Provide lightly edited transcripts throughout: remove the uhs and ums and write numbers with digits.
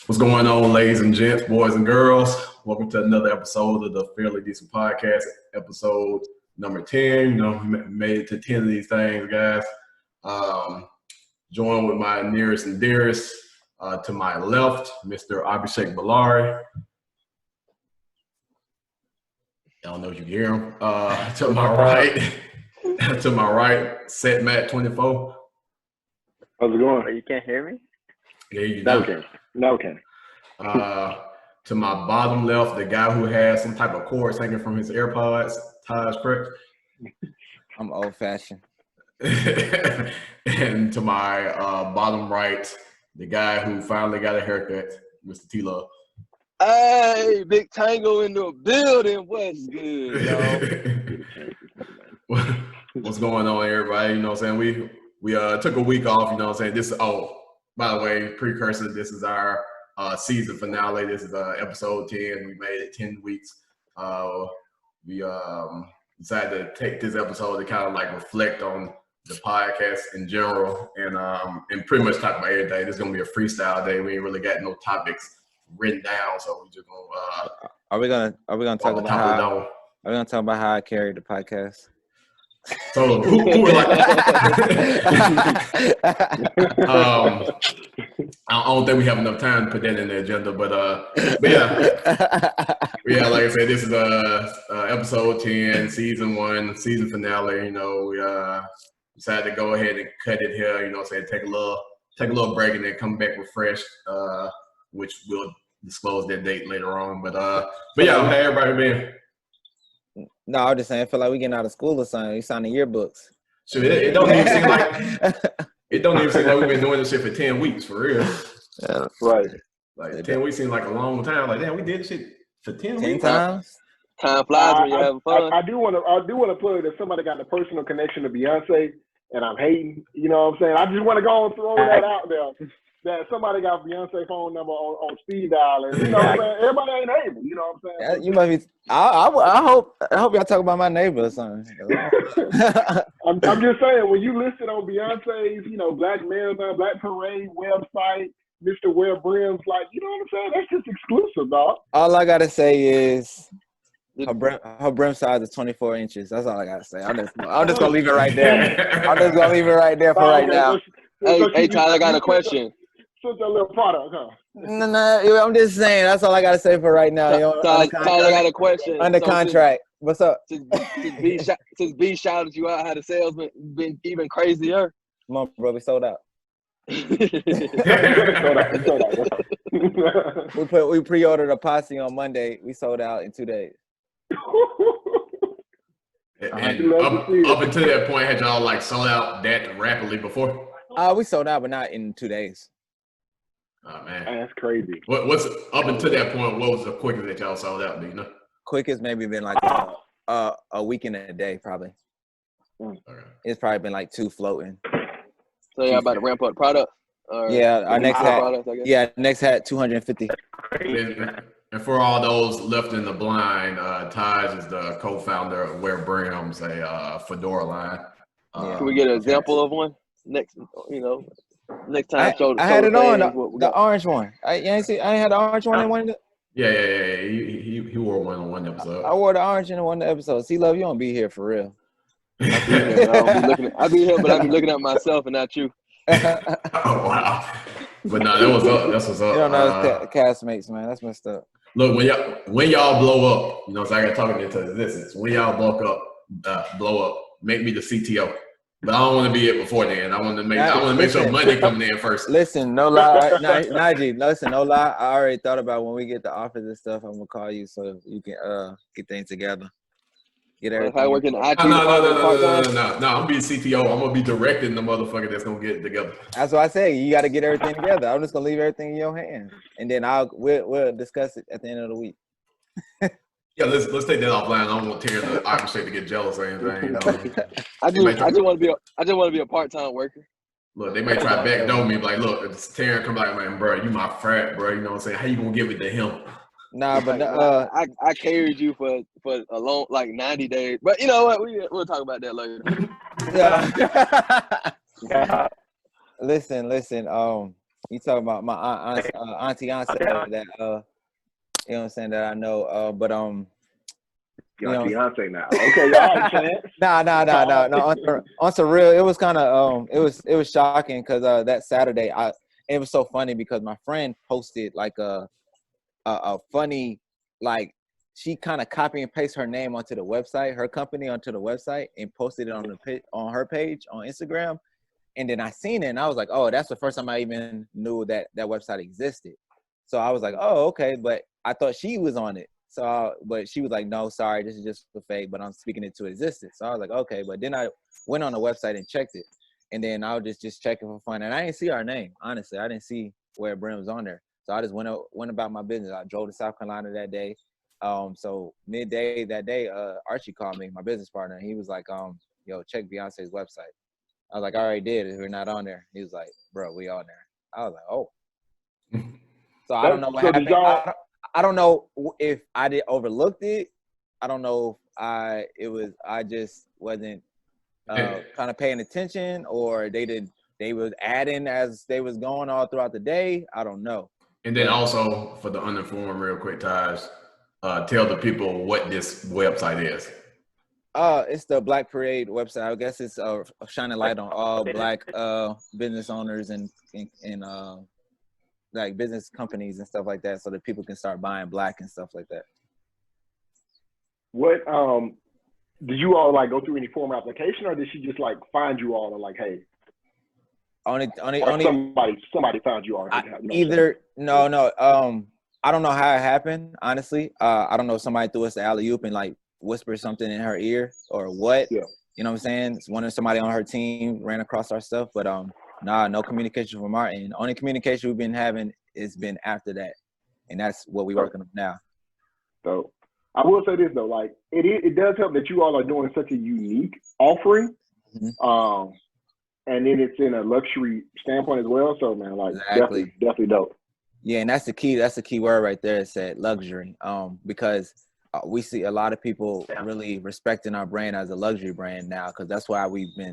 What's going on, ladies and gents, boys and girls? Welcome to another episode of the Fairly Decent Podcast, episode number 10. You know, made it to 10 of these things, guys. Joined with my nearest and dearest. To my left, Mr. Abhishek Ballari. I don't know if you can hear him. To my right, Set Matt 24. How's it going? You can't hear me? Yeah, you No, know. okay. To my bottom left, the guy who has some type of cords hanging from his AirPods, Taj, correct? I'm old fashioned. And to my bottom right, the guy who finally got a haircut, Mr. T-Love. Hey, Big Tango in the building. What's good, y'all? What's going on, everybody? You know what I'm saying? We took a week off, you know what I'm saying? By the way, precursor, this is our season finale. This is episode 10. We made it 10 weeks. We decided to take this episode to kind of like reflect on the podcast in general and pretty much talk about everything. This is gonna be a freestyle day. We ain't really got no topics written down, so we just gonna Are we gonna talk about how I carried the podcast? So who would like I don't think we have enough time to put that in the agenda, but yeah, like I said, this is episode 10, season 1, season finale. You know, we decided to go ahead and cut it here, you know what I'm saying, take a little break and then come back refreshed, which we'll disclose that date later on. But yeah, how everybody been? No, I was just saying, I feel like we getting out of school or something. We signing yearbooks. Shit, it don't even seem like we've been doing this shit for 10 weeks, for real. Yeah. Right. Like 10 weeks seems like a long time. Like, damn, we did shit for 10 weeks. Times? Time flies when you're having fun. I do want to plug that somebody got a personal connection to Beyonce, and I'm hating. You know what I'm saying? I just want to go and throw that out there. That somebody got Beyonce phone number on speed dial, and you know what I'm saying? Everybody ain't able. You know what I'm saying? You might be. I hope y'all talk about my neighbor or something. I'm just saying, when you listed on Beyonce's, Black Marathon, Black Parade website, Mr. Wear Brims, like, you know what I'm saying? That's just exclusive, dog. All I gotta say is her brim size is 24 inches. That's all I gotta say. I'm just gonna leave it right there. I'm just gonna leave it right there for right now. Hey, Tyler, I got a question. Such a little product, huh? No, I'm just saying. That's all I gotta say for right now. Tyler, I got a question. Under contract. What's up? Since B shouted you out, how the sales been even crazier? Come on, bro. We sold out. We pre-ordered a posse on Monday. We sold out in 2 days. And up until that point, had y'all like sold out that rapidly before? We sold out, but not in 2 days. Oh man, that's crazy. What's up until that point? What was the quickest that y'all sold out? Do you know? Quickest maybe been like a week and a day, probably. Okay. It's probably been like 2 floating. So y'all about to ramp up product? Yeah, our next hat. Next hat 250. And for all those left in the blind, Taj is the co-founder of Wear Brims, a fedora line. Can we get an example of one next? Next time. I had it on the orange one. You ain't see? I ain't had the orange one in one. Yeah. He wore one on one episode. I wore the orange in one episode. C-Love, you don't be here for real. I'll be here, but I'll be looking at myself and not you. Oh wow! But no, that was up. That's what's up. You don't know it's castmates, man. That's messed up. Look, when y'all blow up, so I got talking into existence. When y'all blow up, make me the CTO. But I don't want to be it before then. I want to make sure money coming in first. Listen, no lie, Najee. Listen, no lie. I already thought about when we get the office and stuff. I'm gonna call you so you can get things together. Get everything. If I work in the IT No. I'm gonna be CTO. I'm gonna be directing the motherfucker that's gonna get it together. That's what I say. You got to get everything together. I'm just gonna leave everything in your hands, and then we'll discuss it at the end of the week. Yeah, let's take that offline. I don't want Terrence to obviously to get jealous or anything. I just want to be a part-time worker. Look, they may try to backdoor me, like, look, it's Terrence come like, man, bro, you my frat, bro. You know what I'm saying? How you gonna give it to him? Nah, but I carried you for a long, like 90 days. But you know what? We'll talk about that later. Yeah. Listen. You talking about my auntie that you know what I'm saying, that I know. But Your you know, fiance now. Okay, all right, Chance. no. On some real, it was kind of it was shocking because that Saturday it was so funny because my friend posted like a funny, like, she kind of copy and paste her name onto the website, her company onto the website, and posted it on her page on Instagram. And then I seen it and I was like, oh, that's the first time I even knew that website existed. So I was like, oh, okay, but I thought she was on it. So, but she was like, no, sorry, this is just a fake, but I'm speaking it to existence. So I was like, okay, but then I went on the website and checked it. And then I was just checking for fun. And I didn't see our name, honestly. I didn't see where Brim was on there. So I just went about my business. I drove to South Carolina that day. So midday that day, Archie called me, my business partner, and he was like, yo, check Beyonce's website. I was like, I already did. We're not on there. He was like, bro, we on there. I was like, oh. So I don't know what happened. I don't know if I did overlooked it. I don't know if I just wasn't kind of paying attention, or they was adding as they was going all throughout the day. I don't know. And then also for the uninformed, real quick, Taj, tell the people what this website is. It's the Black Parade website. I guess it's shining light on all Black business owners and like business companies and stuff like that, so that people can start buying Black and stuff like that. What did you all like go through any form of application, or did she just like find you all and like, hey? Only somebody found you all. No. I don't know how it happened, honestly. I don't know if somebody threw us the alley-oop and like whispered something in her ear or what. Yeah. You know what I'm saying? It's one of somebody on her team ran across our stuff, but no communication from our end. Only communication we've been having has been after that, and that's what we're working on now. So I will say this though, like it does help that you all are doing such a unique offering. Mm-hmm. And then it's in a luxury standpoint as well. So man, like exactly. definitely dope. Yeah, and that's the key. That's the key word right there. It said luxury. Because we see a lot of people really respecting our brand as a luxury brand now, because that's why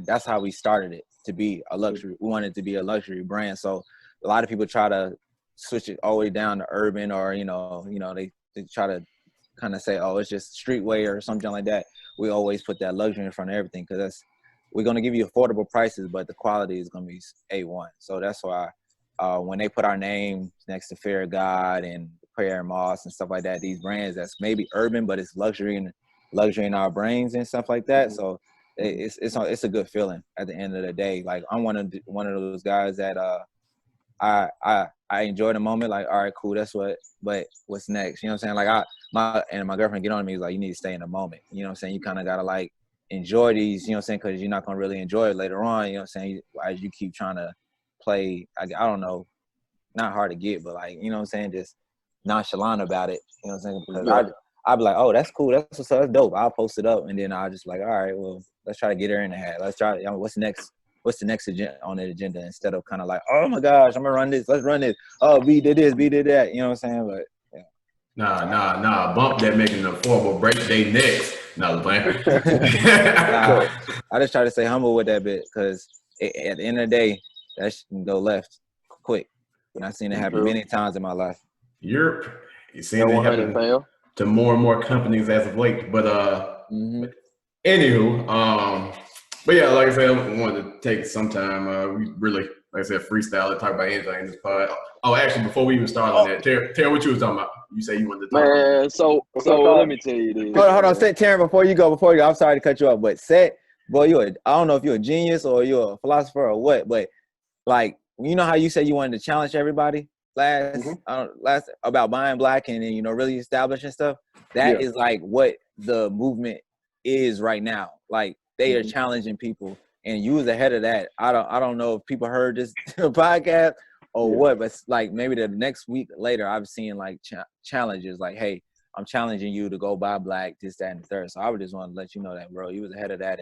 that's how we started it, to be a luxury. We wanted it to be a luxury brand. So a lot of people try to switch it all the way down to urban, or they try to kind of say, oh, it's just streetwear or something like that. We always put that luxury in front of everything, because we're going to give you affordable prices, but the quality is going to be A1. So that's why when they put our name next to Fear of God and Prayer and Moss and stuff like that, these brands that's maybe urban, but it's luxury in our brains and stuff like that. So it's a good feeling at the end of the day. Like, I'm one of those guys that I enjoy the moment. Like, all right, cool, but what's next? You know what I'm saying? Like my girlfriend get on me, was like, you need to stay in the moment. You know what I'm saying? You kind of gotta like enjoy these, you know what I'm saying? Because you're not gonna really enjoy it later on. You know what I'm saying? As you keep trying to play, I don't know, not hard to get, but like, you know what I'm saying, just nonchalant about it. You know what I'm saying? Because I'd be like, oh, that's cool, that's what's up, that's dope. I'll post it up, and then I'll just like, all right, well, let's try to get her in the hat. Let's try. What's next? What's the next agenda on the agenda? Instead of kind of like, oh my gosh, I'm gonna run this. Let's run this. Oh, B did this, B did that. You know what I'm saying? But yeah. Nah. Bump that, making the affordable break day next. No, playing. I just try to stay humble with that bit, because at the end of the day, that shit can go left quick. And I've seen it happen many times in my life. You're seeing it happen to more and more companies as of late. But anywho, but yeah, like I said, I wanted to take some time. We really, like I said, freestyle and talk about anything in this pod. Oh, actually, before we even start on that, Terry, what you was talking about? You say you wanted to talk about. So let me tell you this. Hold on, Terry, before you go, I'm sorry to cut you off, but boy, I don't know if you're a genius or you're a philosopher or what, but like, you know how you said you wanted to challenge everybody last about buying Black and then, really establishing stuff? That is like what the movement is right now. Like, they are challenging people, and you was ahead of that. I don't know if people heard this podcast or what, but like maybe the next week later, I've seen like challenges like, hey, I'm challenging you to go buy Black, this, that, and the third. So I would just want to let you know that, bro, you was ahead of that,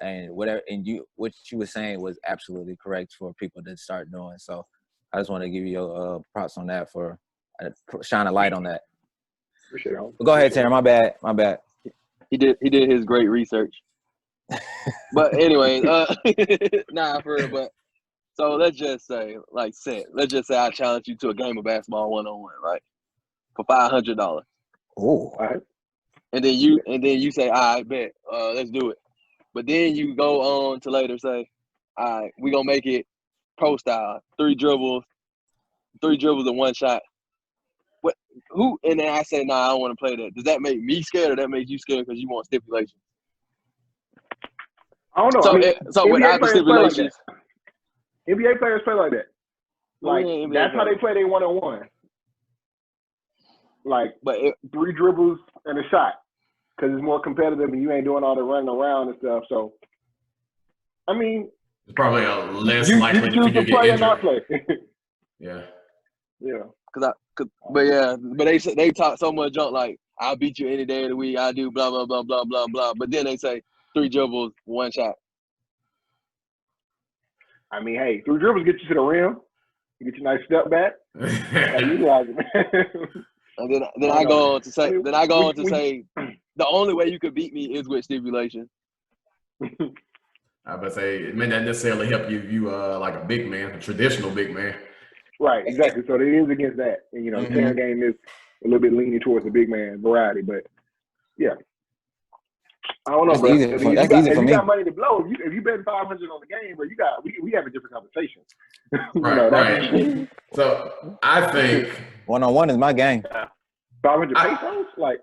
and whatever, and what you were saying was absolutely correct for people to start doing. So I just want to give you props on that, for shine a light on that. Appreciate it. But go ahead, Terry. My bad. He did his great research. But anyway, nah, for real. But So let's just say, let's just say I challenge you to a game of basketball 1-on-1, right? For $500. Oh, All right. And then you say, all right, bet, let's do it. But then you go on to later say, all right, we gonna make it pro style, 3 dribbles and 1 shot. What? Who? And then I say, nah, I don't want to play that. Does that make me scared, or that make you scared because you want stipulations? I don't know. So, I mean, so NBA without the players play like stipulations, that. NBA players play like that. Like NBA that's how players. they play their 1-on-1. Like but 3 dribbles and a shot, because it's more competitive and you ain't doing all the running around and stuff. So, I mean, It's probably a less you likely choose for you to to play get or not injured. play. Yeah. Yeah. but they talk so much junk like I'll beat you any day of the week. I do blah blah blah blah blah blah. But then they say 3 dribbles, 1 shot. I mean, hey, 3 dribbles get you to the rim. You get your nice step back. Hey, utilize it, man. And then I go on to say say we the only way you could beat me is with stipulation. I would say it may not necessarily help you if you like a big man, a traditional big man. Right, exactly. So it is against that. And, the Terran game is a little bit leaning towards the big man variety. But, yeah. I don't know, That's bro. easy If for- you that's got, easy if for you me. got money to blow, if you bet 500 on the game, bro, we have a different conversation. Right, right. So I think 1-on-1 is my game. 500 pesos, like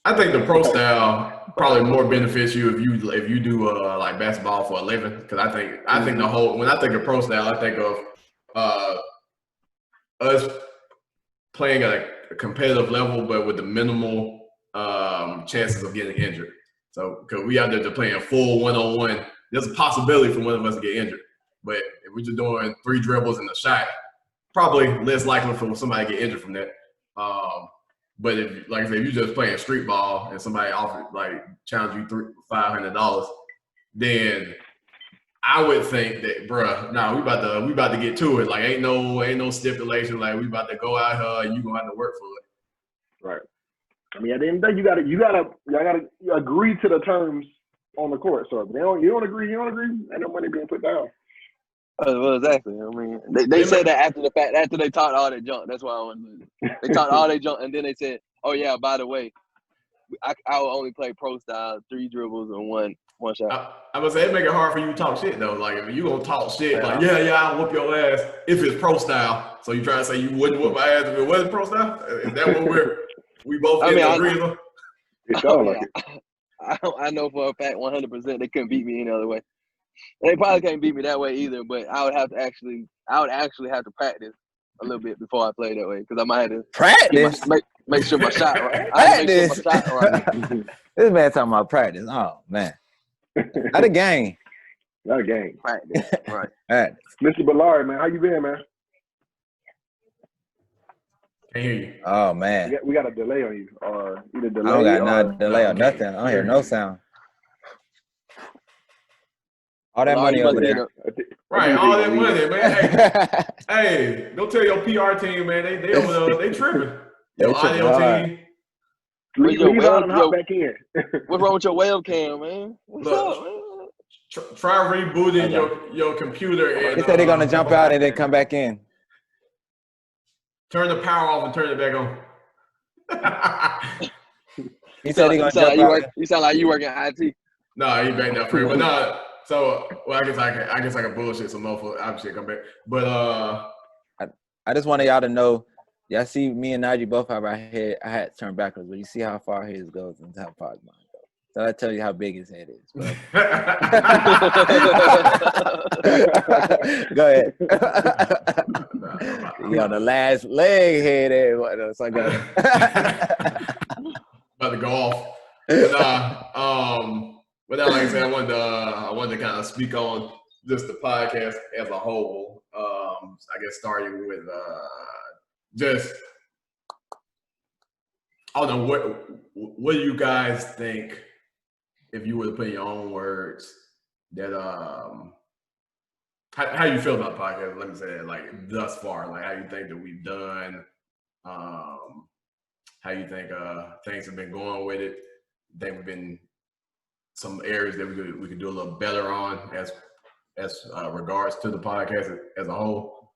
I think the pro style probably more benefits you if you do like basketball for a living, because I think the whole when I think of pro style, I think of us playing at a competitive level, but with the minimal chances of getting injured. So because we out there to playing full 1-on-1, there's a possibility for one of us to get injured. But if we're just doing 3 dribbles and a shot, probably less likely for somebody to get injured from that. But if, like I said, if you're just playing street ball and somebody offered challenge you $500, then I would think that, bruh, we about to get to it. Like ain't no stipulation. Like we about to go out here and you gonna have to work for it. right. I mean, at the end of the day, you gotta agree to the terms on the court. So if you don't agree, ain't no money being put down. Well, exactly. I mean, they said that after they talked all that junk. That's why I wanted to. They talked all that junk, and then they said, "Oh yeah, by the way, I will only play pro style, 3 dribbles and one shot." I would say it make it hard for you to talk shit though. Like if you gonna talk shit, like I'll whoop your ass if it's pro style. So you try to say you wouldn't whoop my ass if it wasn't pro style? Is that what we both agree on? It sounds like it. I know for a fact 100% they couldn't beat me any other way. They probably can't beat me that way either, but I would actually have to practice a little bit before I play that way because I might have to Practice. make sure my shot right. Practice. Make sure my shot right. This man talking about practice. Oh man, not a game. Not a game. Practice, right. Practice. Mr. Ballard, man, how you been, man? Can't hear you. Oh man, We got a delay on you, or either delay. I don't got or no delay or nothing. I don't hear no sound. All that money over there. Right, all that money, man. Hey, go tell your PR team, man. They over there, they tripping. Your tripping audio hard. team. Leave out and hop back in. What's wrong with your webcam, man? What's Look, up, man? Try rebooting your computer and They said they're gonna jump out and then come back in. Turn the power off and turn it back on. He said he's gonna jump out. You sound like you work in IT. No, he backed up for it. But no, so I guess I can bullshit some motherfucker. Obviously come back. But I just wanted y'all to know. Y'all see me and Najee both have our head. I had to turn backwards, but you see how far his goes and how far mine goes. So that tells you how big his head is. Bro. Go ahead. You on the last leg head there. What else I got? About to go off. But now, like I said, I wanted to kind of speak on just the podcast as a whole. I guess starting with just I don't know what do you guys think, if you were to put in your own words, that how you feel about the podcast? Let me say that, like thus far, like how you think that we've done, how you think things have been going with it. Think we've been some areas that we could do a little better on as regards to the podcast as a whole?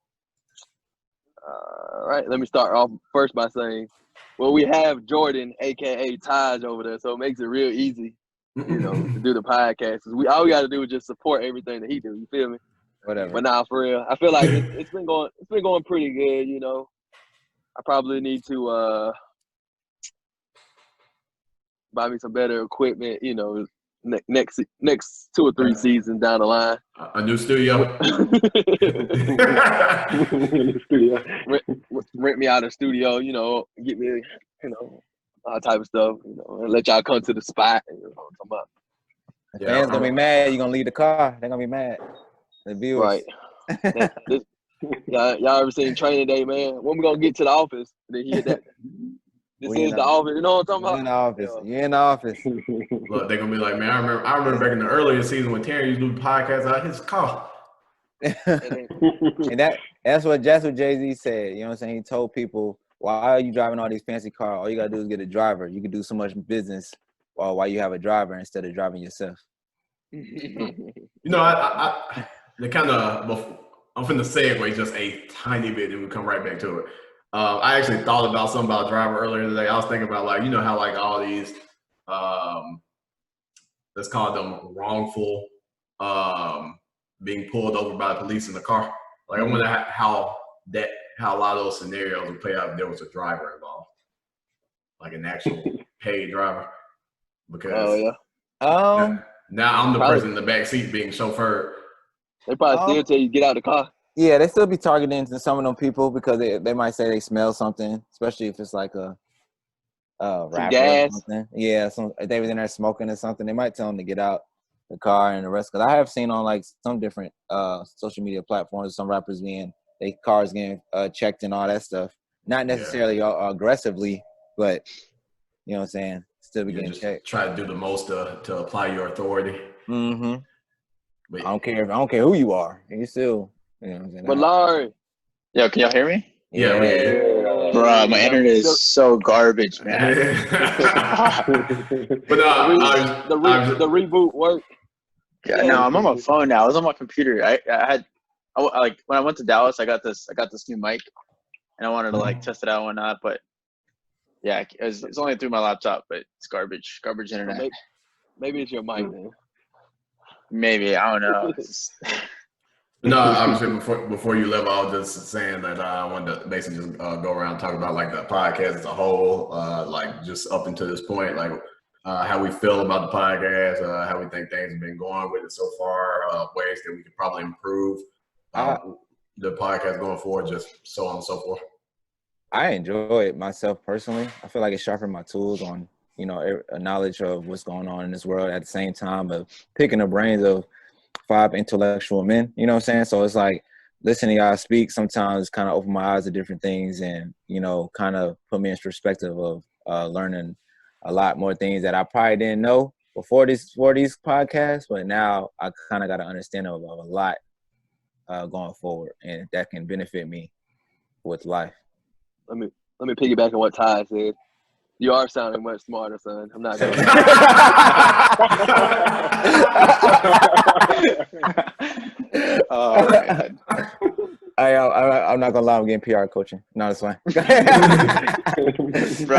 All right, let me start off first by saying, well, we have Jordan, aka Taj, over there, so it makes it real easy, to do the podcast. All we got to do is just support everything that he do. You feel me? Whatever. But nah, for real, I feel like it's been going pretty good. I probably need to buy me some better equipment. Next 2 or 3 seasons down the line. A new studio. In the studio. Rent me out a studio. Get me, all type of stuff. And let y'all come to the spot. What I'm talking about. The fans gonna be mad. You gonna leave the car? They're gonna be mad. The viewers. Right. Y'all ever seen Training Day, man? When we gonna get to the office? And then he hit that. This is the office. You know what I'm talking about? You're in the office. Look, they're gonna be like, man, I remember back in the earlier season when Terry used to do the podcast out his car. And that's what Jay-Z said. You know what I'm saying? He told people, why are you driving all these fancy cars? All you gotta do is get a driver. You can do so much business while you have a driver instead of driving yourself. I the kind of, I'm finna segue just a tiny bit and we'll come right back to it. I actually thought about something about driver earlier today. I was thinking about how all these, let's call them wrongful, being pulled over by the police in the car. Like I wonder how a lot of those scenarios would play out if there was a driver involved, like an actual paid driver. Because now I'm the person in the back seat being chauffeured. They probably still tell you get out of the car. Yeah, they still be targeting some of them people because they might say they smell something, especially if it's like a rapper gas. or something. Yeah, if they was in there smoking or something, they might tell them to get out the car and the rest. Because I have seen on like some different social media platforms, some rappers their cars getting checked and all that stuff. Not necessarily aggressively, but you know what I'm saying, still be getting checked. Try to do the most to apply your authority. Mm-hmm. But I don't care who you are. You still. You know what I'm saying? But Larry. Yo, can y'all hear me? Yeah. Bro, my internet is so garbage, man. But the reboot worked. Yeah, no, I'm on my phone now. I was on my computer. I when I went to Dallas, I got this new mic, and I wanted to test it out and whatnot. But yeah, it's only through my laptop, but it's garbage internet. Maybe it's your mic, man. Maybe, I don't know. No, obviously before you left, I was just saying that I wanted to basically just go around and talk about like the podcast as a whole, like just up until this point, like how we feel about the podcast, how we think things have been going with it so far, ways that we could probably improve the podcast going forward, just so on and so forth. I enjoy it myself personally. I feel like it sharpened my tools on, a knowledge of what's going on in this world at the same time of picking the brains of 5 intellectual men, you know what I'm saying? So it's like listening to y'all speak sometimes kind of open my eyes to different things and, kind of put me in perspective of learning a lot more things that I probably didn't know before these podcasts, but now I kind of got to understand of a lot going forward, and that can benefit me with life. Let me piggyback on what Ty said. You are sounding much smarter, son. I'm not gonna Oh, man. I'm not gonna lie, I'm getting PR coaching. No, it's fine. Bro,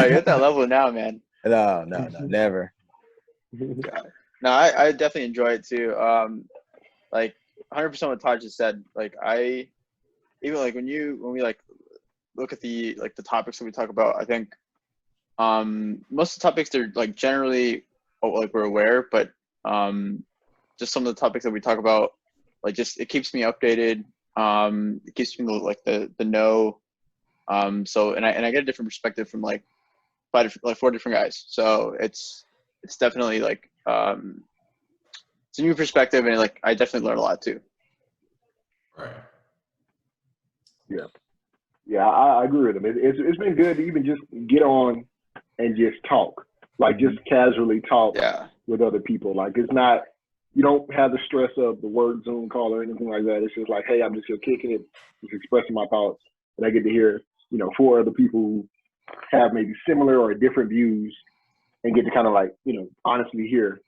you're at that level now, man. No, never. God. No, I definitely enjoy it too. Like 100% what Todd just said. Like when we like look at the topics that we talk about, I think most of the topics they're like generally like we're aware, but just some of the topics that we talk about, like just it keeps me updated. It keeps me like the know. So and I get a different perspective from like 4 different guys. So it's definitely like it's a new perspective, and like I definitely learn a lot too. Right. Yeah, I agree with him. It's been good to even just get on and just talk, like just casually talk with other people. Like it's not, you don't have the stress of the work Zoom call or anything like that. It's just like, hey, I'm just here kicking it, just expressing my thoughts, and I get to hear 4 other people who have maybe similar or different views, and get to kind of like honestly hear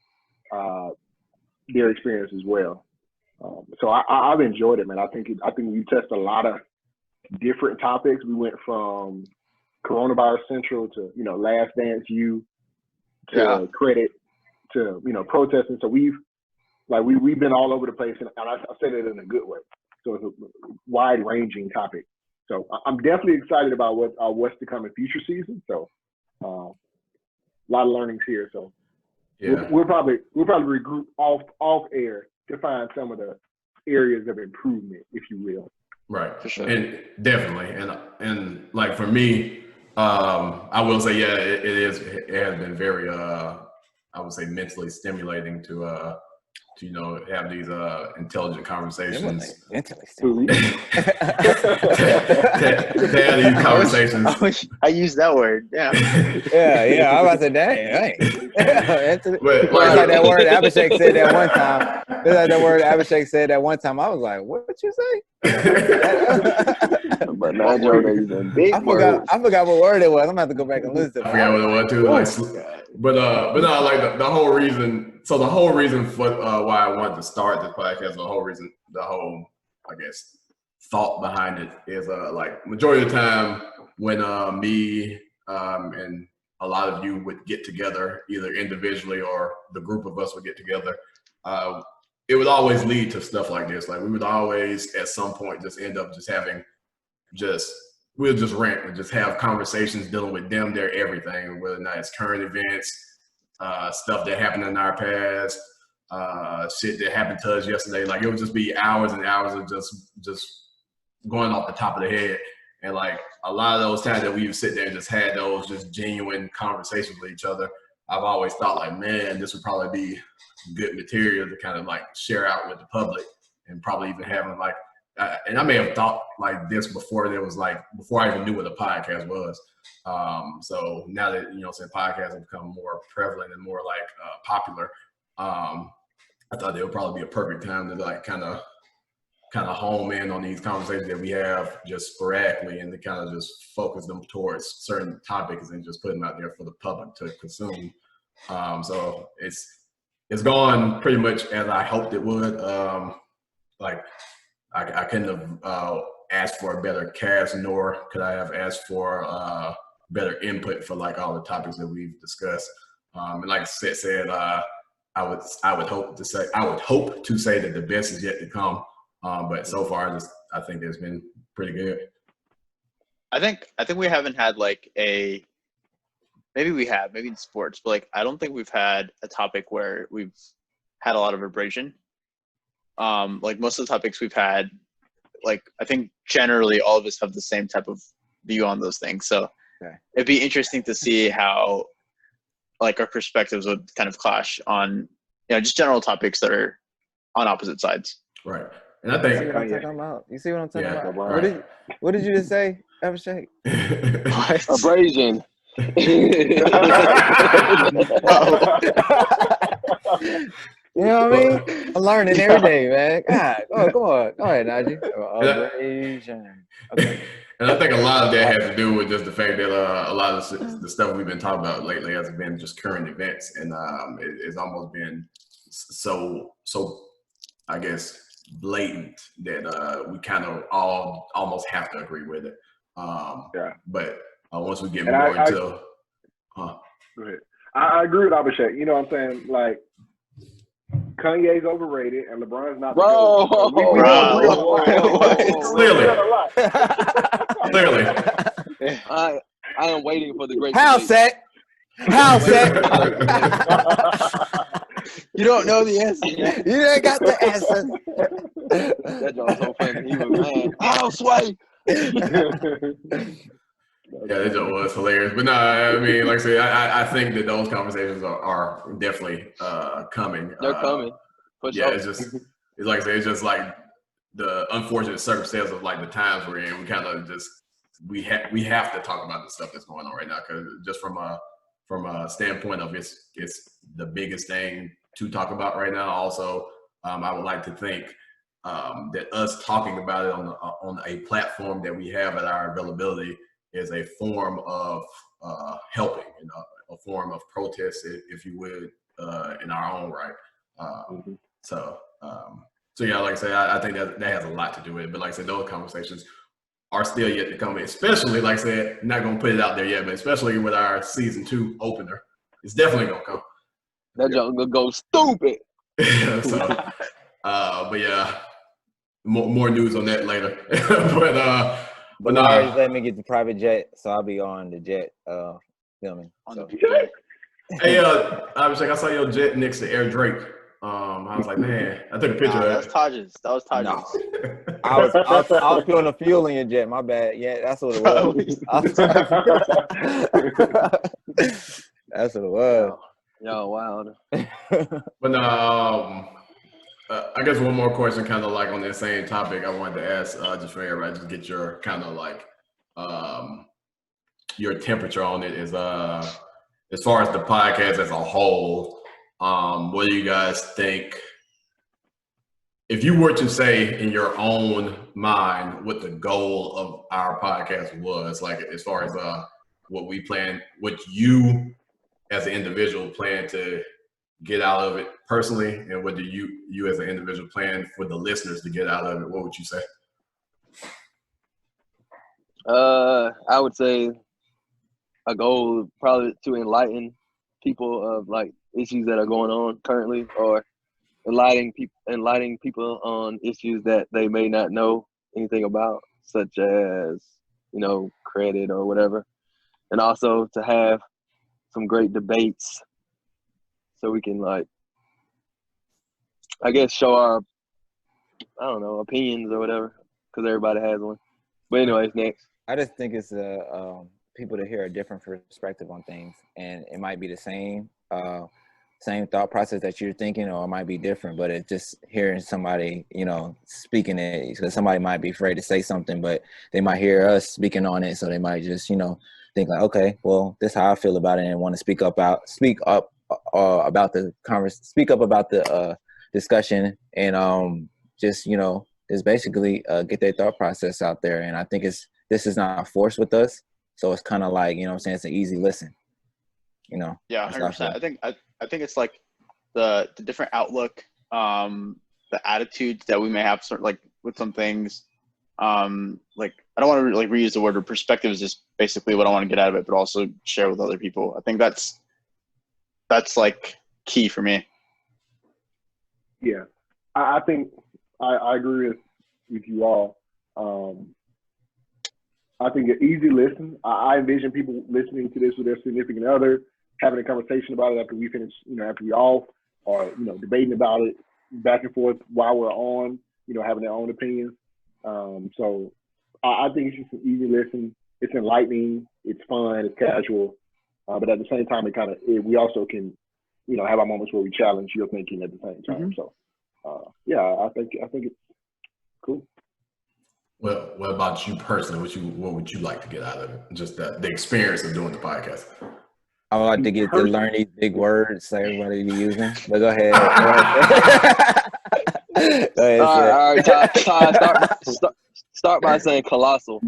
their experience as well. So I've enjoyed it, man. I think we touched a lot of different topics. We went from coronavirus central to Last Dance U to credit to protesting. So we've been all over the place, and I say that in a good way. So it's a wide ranging topic. So I'm definitely excited about what's to come in future seasons. So a lot of learnings here. So Yeah. we'll probably regroup off air to find some of the areas of improvement, if you will. Right. For sure. And definitely. And like for me, I will say, yeah, it has been very, I would say mentally stimulating to have these intelligent conversations. Mentally to have these conversations. I wish I used that word. Yeah. Yeah. I was about to say, dang. But It's like that word Abhishek said that one time. It's like that word Abhishek said that one time. I was like, what you say? But now Joe using big I words. forgot what word it was. I'm gonna have to go back and listen to I it. forgot what it was too. But no, like the whole reason. So the whole reason for why I wanted to start this podcast, the whole I guess thought behind it is like majority of the time when me and a lot of you would get together, either individually or the group of us would get together, it would always lead to stuff like this. Like we would always at some point just end up just having we'll just rant and just have conversations dealing with them, their everything, whether or not it's current events, stuff that happened in our past, shit that happened to us yesterday. Like it would just be hours and hours of just going off the top of the head. And like a lot of those times that we would sit there and just had those just genuine conversations with each other, I've always thought like, man, this would probably be good material to kind of like share out with the public, and probably even having like, and I may have thought like this before I even knew what a podcast was. So now that, podcasts have become more prevalent and more like popular, I thought it would probably be a perfect time to like kind of home in on these conversations that we have just sporadically, and to kind of just focus them towards certain topics and just put them out there for the public to consume. So it's gone pretty much as I hoped it would. Like I couldn't have asked for a better cast, nor could I have asked for better input for like all the topics that we've discussed. And like I said, I would hope to say that the best is yet to come. But so far, I think it's been pretty good. I think we haven't had like maybe we have, maybe in sports, but like I don't think we've had a topic where we've had a lot of abrasion. Like most of the topics we've had, like I think generally all of us have the same type of view on those things. So it'd be interesting to see how like our perspectives would kind of clash on, just general topics that are on opposite sides. Right. And I think you see what I'm talking about? Right. What did you just say, Abhishek? Abrasion. You know what I mean? I'm learning every day, man. God, come on. Go ahead, Najee. Abrasion. Okay. And I think a lot of that has to do with just the fact that a lot of the stuff we've been talking about lately has been just current events, and it's almost been so I guess blatant that we kind of all almost have to agree with it. But once we get more into, go ahead. I agree with Abhishek. You know what I'm saying? Like Kanye's overrated and LeBron's not. Bro, Clearly. I am waiting for the great House set. You don't know the answer. You ain't got the answer. That was so funny. He was mad. I'll sway. Yeah, that joke was hilarious. But no, I mean, like I said, I think that those conversations are definitely coming. They're coming. Yeah, it's like I said, it's just like the unfortunate circumstance of like the times we're in. We kind of just we have to talk about the stuff that's going on right now, because just from a standpoint of it's the biggest thing to talk about right now. Also, I would like to think that us talking about it on a platform that we have at our availability is a form of helping, a form of protest, if you would, in our own right. So So yeah, like I said, I think that has a lot to do with it. But like I said, those conversations are still yet to come. Especially, like I said, not gonna put it out there yet, but especially with our season 2 opener, it's definitely gonna come. That junk gonna go stupid. So, but yeah, more news on that later. but Lars nah. let me get the private jet, so I'll be on the jet filming. On So. the jet. Hey, Abhishek, I saw your jet next to Air Drake. I was like, man, I took a picture That of was it. Taj's. That was Taj's. No. I was putting the fuel in your jet. My bad. Yeah, that's what it was. That's what it was. Yo, wild. But I guess one more question, kind of like on that same topic, I wanted to ask just for everybody, just get your kind of like your temperature on it. Is as far as the podcast as a whole, what do you guys think? If you were to say in your own mind what the goal of our podcast was, like as far as what we plan, what you as an individual plan to get out of it personally, and what do you as an individual plan for the listeners to get out of it, what would you say? I would say a goal probably to enlighten people of like issues that are going on currently, or enlightening people on issues that they may not know anything about, such as, you know, credit or whatever. And also to have some great debates so we can, like, I guess, show our, I don't know, opinions or whatever, because everybody has one. But anyways, next. I just think it's people to hear a different perspective on things, and it might be the same thought process that you're thinking, or it might be different, but it's just hearing somebody, you know, speaking it, because somebody might be afraid to say something, but they might hear us speaking on it, so they might just, you know, think like, okay, well, this is how I feel about it, and want to speak up about the discussion, and just, you know, just basically get their thought process out there. And I think this is not forced with us, so it's kind of like, you know what I'm saying, it's an easy listen, you know. Yeah, 100%. I think it's like the different outlook, the attitudes that we may have, sort of like with some things. Like, I don't want to like reuse the word, or perspective is just basically what I want to get out of it, but also share with other people. I think that's like key for me. Yeah, I think I agree with you all. I think an easy listen. I envision people listening to this with their significant other, having a conversation about it after we finish, you know, after we off, or, you know, debating about it back and forth while we're on, you know, having their own opinions. So I think it's just an easy listen. It's enlightening. It's fun. It's casual. But at the same time, we also can, you know, have our moments where we challenge your thinking at the same time. So, yeah, I think it's cool. Well, what about you personally? What would you like to get out of it? Just the experience of doing the podcast. I would like to get to learn these big words that everybody be using. But go ahead. All right, Ty, start by saying colossal.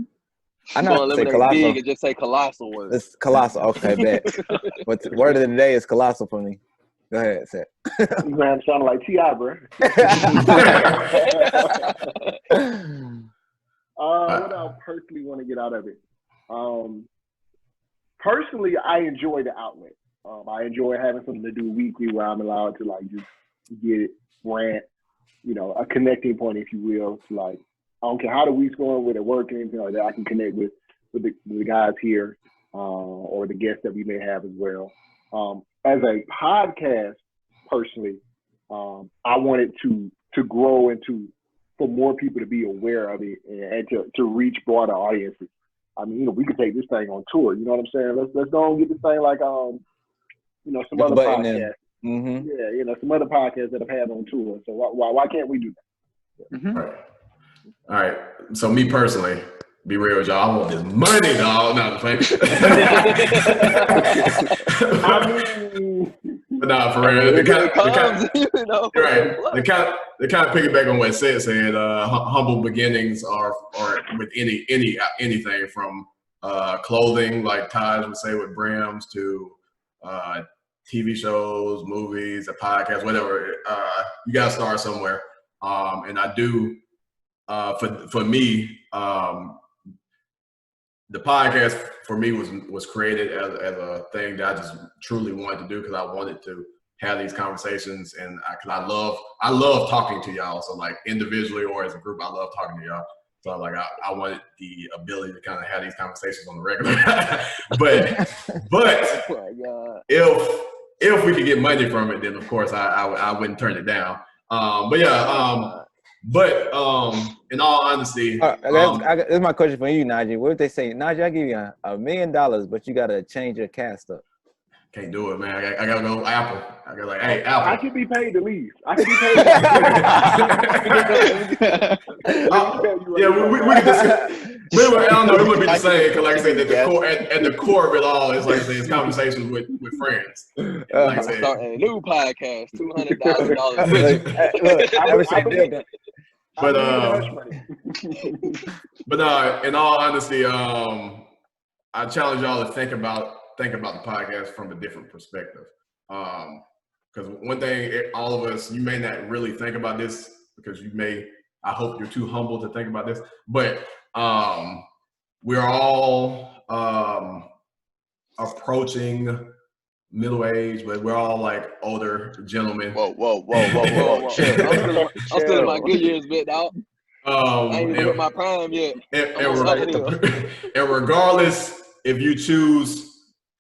I know how to say colossal. Big and just say colossal words. It's colossal. Okay, bet. But the word of the day is colossal for me. Go ahead, say it. Man, sounding like T.I., bro. What I personally want to get out of it. Personally, I enjoy the outlet. I enjoy having something to do weekly where I'm allowed to like just get rant, you know, a connecting point, if you will. To like, I don't care how the week's going, with it work or anything like that. I can connect with the guys here, or the guests that we may have as well. As a podcast, personally, I want it to grow into, for more people to be aware of it and to reach broader audiences. I mean, you know, we could take this thing on tour. You know what I'm saying? Let's go and get this thing like, you know, some other podcasts. Mm-hmm. Yeah, you know, some other podcasts that have had on tour. So why can't we do that? Mm-hmm. Right. All right. So me personally, be real with y'all, I want this money, dog. No, I'm playing. I mean, but nah, for real. The kind of piggyback on what Seth said. Humble beginnings are with anything from clothing, like Taj would say with Brims, to TV shows, movies, a podcast, whatever. You gotta start somewhere. And I do, for me, the podcast for me was created as a thing that I just truly wanted to do because I wanted to have these conversations, and I love talking to y'all. So like individually or as a group, I love talking to y'all. So like I wanted the ability to kind of have these conversations on the regular. but Oh my God. if we could get money from it, then of course I wouldn't turn it down. But yeah, but in all honesty, that's my question for you, Najee. What if they say, Najee, I give you $1 million, but you gotta change your cast up? can't do it, man. I gotta go Apple. I gotta like, hey, Apple. I could be paid the least. I could be paid. Yeah, we could discuss. But anyway, I don't know. It would be the same because, like I said, at the core of it all is like I said, it's conversations with friends. And like I said, Starting a new podcast, $200,000. But in all honesty, I challenge y'all to think about the podcast from a different perspective. Because one thing, all of us, you may not really think about this because I hope you're too humble to think about this, but we're all approaching middle age, but we're all like older gentlemen. Whoa. I'm still in my good years, bit dog. I ain't even hit my prime yet. And regardless if you choose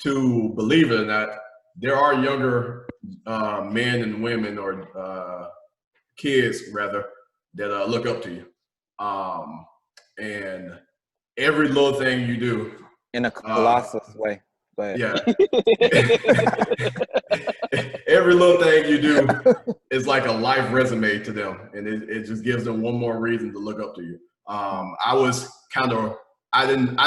to believe it or not, there are younger men and women or kids rather that look up to you, and every little thing you do in a colossal way. Yeah. Every little thing you do is like a life resume to them, and it just gives them one more reason to look up to you. I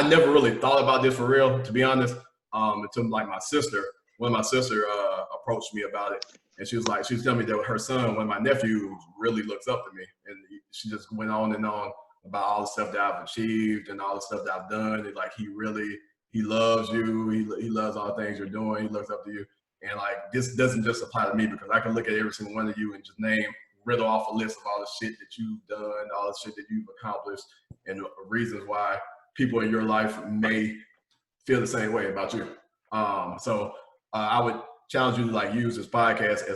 never really thought about this for real, to be honest, until like one of my sister approached me about it, and she was telling me that her son, one of my nephews, really looks up to me, and she just went on and on about all the stuff that I've achieved and all the stuff that I've done, and like he loves you. He loves all the things you're doing. He looks up to you. And like, this doesn't just apply to me because I can look at every single one of you and just riddle off a list of all the shit that you've done, all the shit that you've accomplished, and reasons why people in your life may feel the same way about you. So I would challenge you to like use this podcast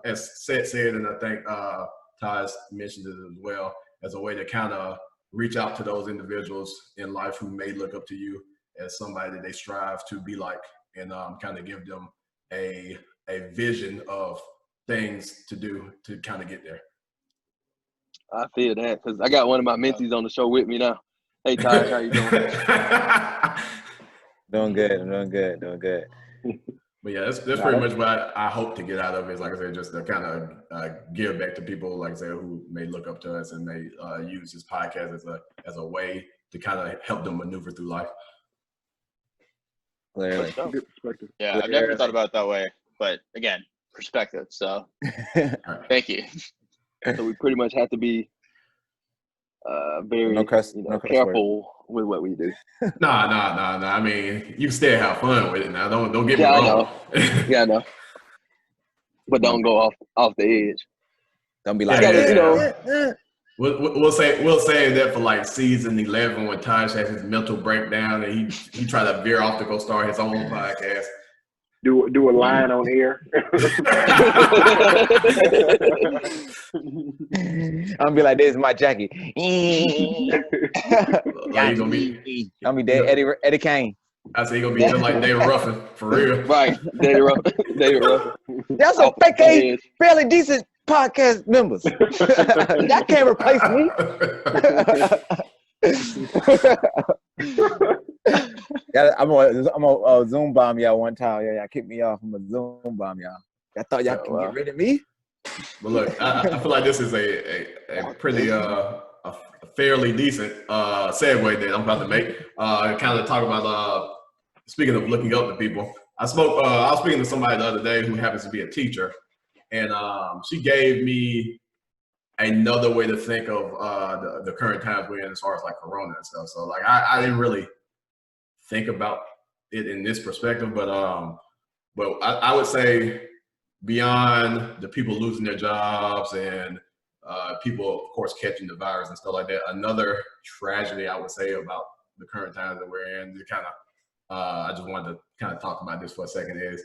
as Seth said, and I think Taj mentioned it as well, as a way to kind of reach out to those individuals in life who may look up to you as somebody that they strive to be like, and kind of give them a vision of things to do to kind of get there. I feel that because I got one of my mentees on the show with me now. Hey, Taj, how you doing? Doing good. But yeah, that's pretty much what I hope to get out of it. Is like I said, just to kind of give back to people, like I said, who may look up to us and may use this podcast as a way to kind of help them maneuver through life. Clearly. Good perspective. Yeah, I've never thought about it that way, but again, perspective. So, thank you. So we pretty much have to be very careful with what we do. Nah. I mean, you can still have fun with it now. Don't get me wrong. I know. But don't go off the edge. Don't be like, We'll save that for like season 11 when Taj has his mental breakdown and he tried to veer off to go start his own podcast. Do a line on air. I'm gonna be like, this is my Jackie. Like I'm gonna be Eddie Kane. I say you're gonna be just like David Ruffin, for real. Right, David Ruffin. That's a fake, fairly decent podcast members. That can't replace me. I'm gonna Zoom bomb y'all one time. Yeah, y'all kicked me off. I'm gonna Zoom bomb y'all. I thought y'all could get rid of me. But look, I feel like this is a pretty a fairly decent segue that I'm about to make. Kind of talk about speaking of looking up to people. I was speaking to somebody the other day who happens to be a teacher, and she gave me another way to think of the current times we're in as far as like Corona and stuff. So like I didn't really think about it in this perspective, but I would say beyond the people losing their jobs and people, of course, catching the virus and stuff like that. Another tragedy, I would say, about the current times that we're in, I just wanted to kind of talk about this for a second, is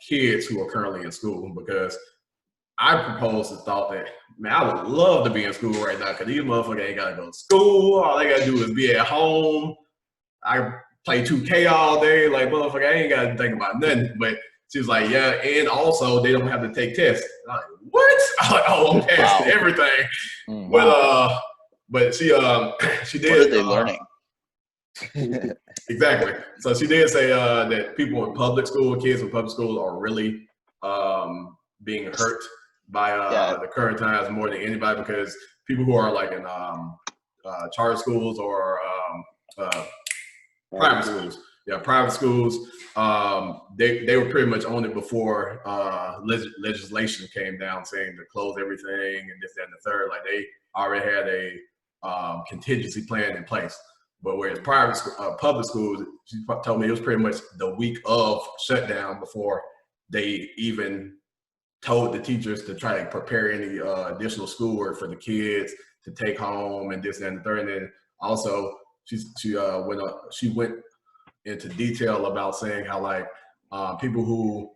kids who are currently in school, because I proposed the thought that, man, I would love to be in school right now because these motherfuckers ain't got to go to school. All they got to do is be at home. I play 2K all day. Like, motherfucker, I ain't got to think about nothing. But she was like, yeah, and also they don't have to take tests. And I'm like, what? I'm like, oh, I'm passing everything. But she did. What are they learning? Exactly. So she did say that people in public school, kids in public schools, are really being hurt by the current times more than anybody, because people who are like in charter schools or private schools, private schools, they were pretty much on it before legislation came down saying to close everything and this, that, and the third. Like, they already had a contingency plan in place. But whereas public schools, she told me it was pretty much the week of shutdown before they even told the teachers to try to prepare any additional schoolwork for the kids to take home and this, that, and the third. And then also she went into detail about saying how, like, people who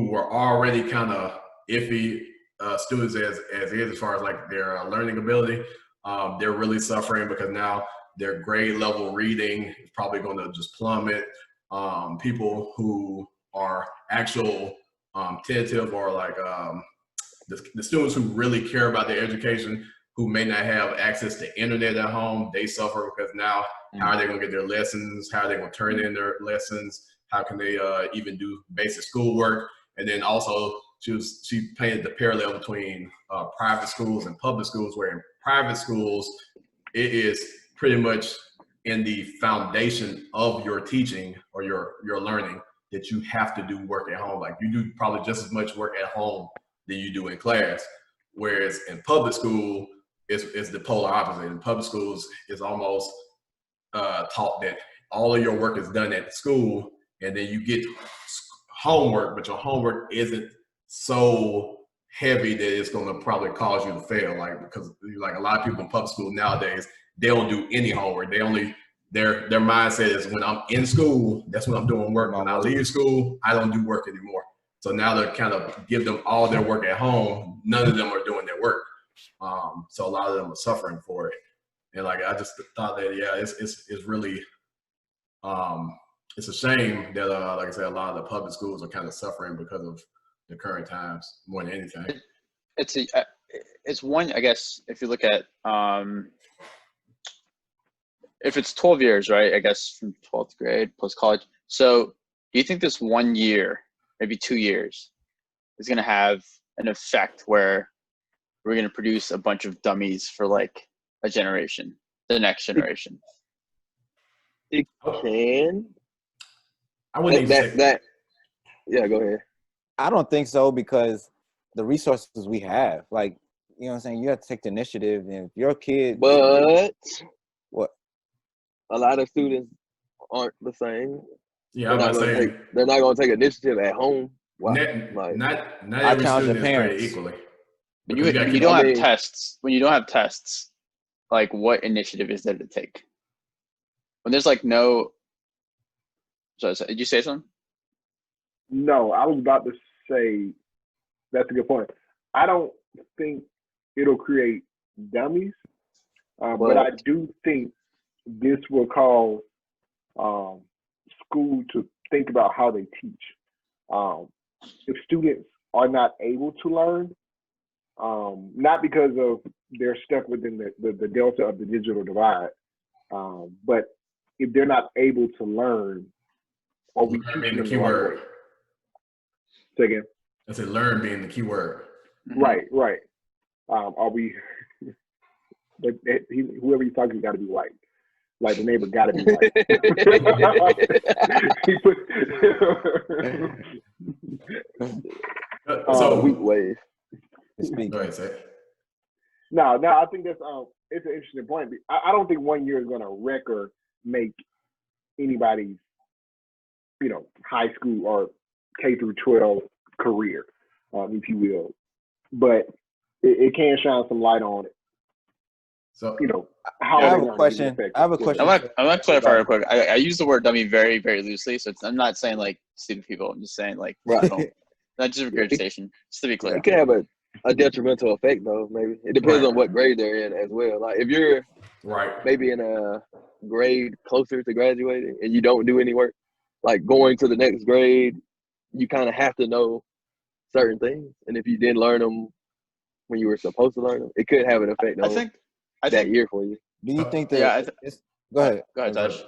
were already kind of iffy students as far as like their learning ability, they're really suffering because now their grade level reading is probably going to just plummet. People who are actual tentative, or like the students who really care about their education, who may not have access to internet at home, they suffer because now how are they going to get their lessons? How are they going to turn in their lessons? How can they even do basic schoolwork? And then also she painted the parallel between private schools and public schools, where in private schools, it is pretty much in the foundation of your teaching or your learning that you have to do work at home. Like, you do probably just as much work at home than you do in class. Whereas in public school, it's the polar opposite. In public schools, it's almost taught that all of your work is done at school, and then you get homework, but your homework isn't so heavy that it's going to probably cause you to fail. Like, because like a lot of people in public school nowadays, they don't do any homework. They only, their mindset is, when I'm in school, that's when I'm doing work. When I leave school, I don't do work anymore. So now they're kind of give them all their work at home. None of them are doing their work. So a lot of them are suffering for it. And like, I just thought that, yeah, it's really, it's a shame that, like I said, a lot of the public schools are kind of suffering because of the current times more than anything. It's one, I guess, if you look at, if it's 12 years, right, I guess from 12th grade plus college. So do you think this 1 year, maybe 2 years, is going to have an effect where we're going to produce a bunch of dummies for like a generation, the next generation? It can. I wouldn't even say that. Yeah, go ahead. I don't think so, because the resources we have, like, you know what I'm saying, you have to take the initiative. And if your kid, But what? A lot of students aren't the same. Yeah, I'm not saying they're not going to take initiative at home. Wow. Not every student is created equally. When you don't have tests, like, what initiative is there to take? When there's like no. So did you say something? No, I was about to say that's a good point. I don't think it'll create dummies, but I do think this will cause school to think about how they teach. If students are not able to learn, not because of they're stuck within the delta of the digital divide, but if they're not able to learn, are we teaching them the right way? Say again. I said learn being the key word. Right. Are we? Whoever you're talking to got to be white. Like, the neighbor got to be white. So weak wave. Go ahead, say. No, I think that's it's an interesting point. I don't think 1 year is going to wreck or make anybody's, high school or K through 12 career, if you will. But it can shine some light on it. So You know, how I they have a learn is question. effective. I have a Yeah. question. I want to clarify real quick. I use the word dummy very, very loosely. So I'm not saying like stupid people. I'm just saying like Right. not just regurgitation. Just to be clear. It can have a detrimental effect though. Maybe it depends Right. on what grade they're in as well. Like if you're right. maybe in a grade closer to graduating and you don't do any work, like going to the next grade, you kind of have to know certain things. And if you didn't learn them when you were supposed to learn them, it could have an effect I on think that year for you. Do you think that? yeah. Go ahead. Go ahead, Taj.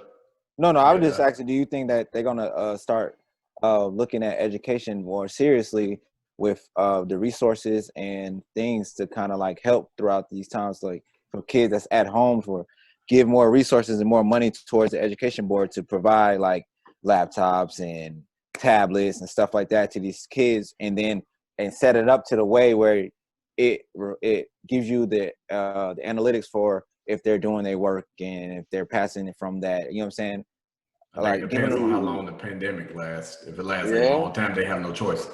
No, I was Yeah. just asking. Do you think that they're gonna start looking at education more seriously with the resources and things to kind of like help throughout these times, like for kids that's at home, for give more resources and more money towards the education board to provide like laptops and tablets and stuff like that to these kids, and set it up to the way where it gives you the analytics for if they're doing their work and if they're passing it from that. You know what I'm saying? I Like, think it depends giving on how them- long the pandemic lasts. If it lasts Yeah. a long time, they have no choice.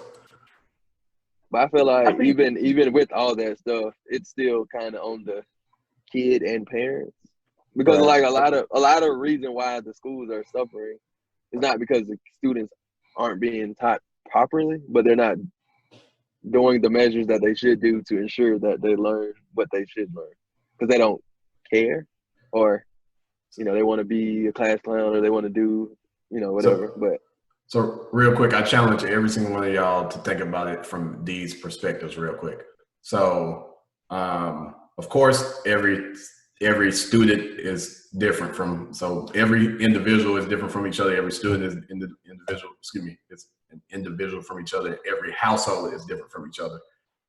But I feel like I think- even with all that stuff, it's still kind of on the kid and parents, because Right. like a lot of reason why the schools are suffering is not because the students aren't being taught properly, but they're not doing the measures that they should do to ensure that they learn what they should learn, because they don't care, or they want to be a class clown, or they want to do whatever. But So real quick, I challenge every single one of y'all to think about it from these perspectives real quick. So, of course, every student is different so every individual is different from each other. Every student is individual, it's an individual from each other. Every household is different from each other.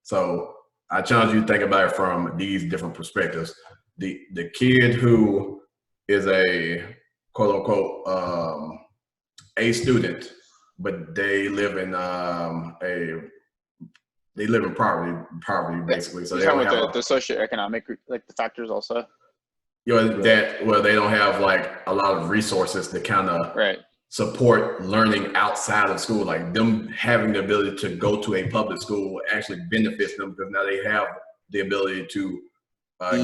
So I challenge you to think about it from these different perspectives. The kid who is a quote unquote, a student, but they live in poverty basically. So You're they don't talking have about the socioeconomic like the factors also. they don't have like a lot of resources to kind of Right. support learning outside of school. Like them having the ability to go to a public school actually benefits them, because now they have the ability to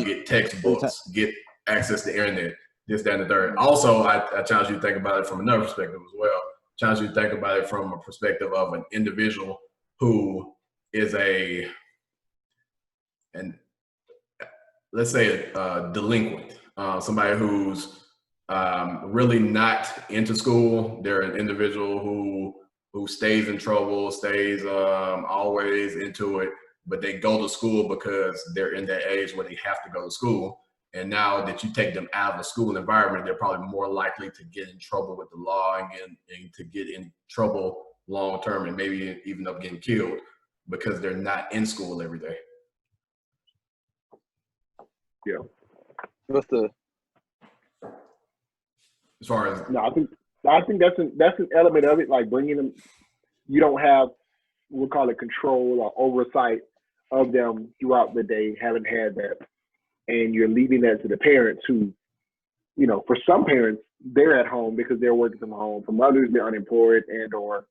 get textbooks, get access to internet, this, that, and the third. Also, I challenge you to think about it from another perspective as well. Challenge you to think about it from a perspective of an individual who is let's say a delinquent, somebody who's really not into school. They're an individual who stays in trouble, stays always into it, but they go to school because they're in that age where they have to go to school. And now that you take them out of a school environment, they're probably more likely to get in trouble with the law and to get in trouble long term, and maybe even up getting killed because they're not in school every day. Yeah. what's the As far as No, I think that's an element of it, like bringing them. You don't have, we'll call it control or oversight of them throughout the day. Haven't had that, and you're leaving that to the parents who, for some parents they're at home because they're working from home. From others they're unemployed or,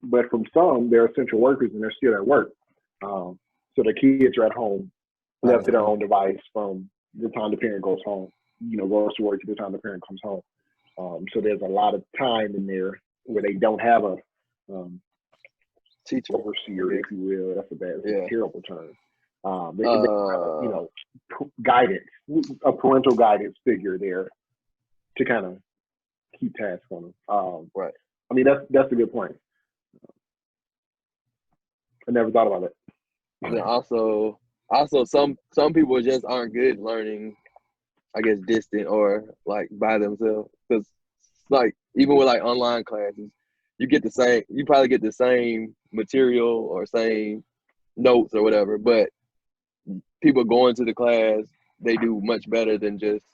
but from some they're essential workers and they're still at work. So the kids are at home, left to their own device from the time the parent goes home. Goes to work to the time the parent comes home. So there's a lot of time in there where they don't have a teacher? overseer, if you will. That's a terrible term. They guidance, a parental guidance figure there to kind of keep tabs on them. Right. I mean, that's a good point. I never thought about it. And also some people just aren't good learning, I guess, distant or like by themselves, because like even with like online classes, you probably get the same material or same notes or whatever, but people going to the class, they do much better than just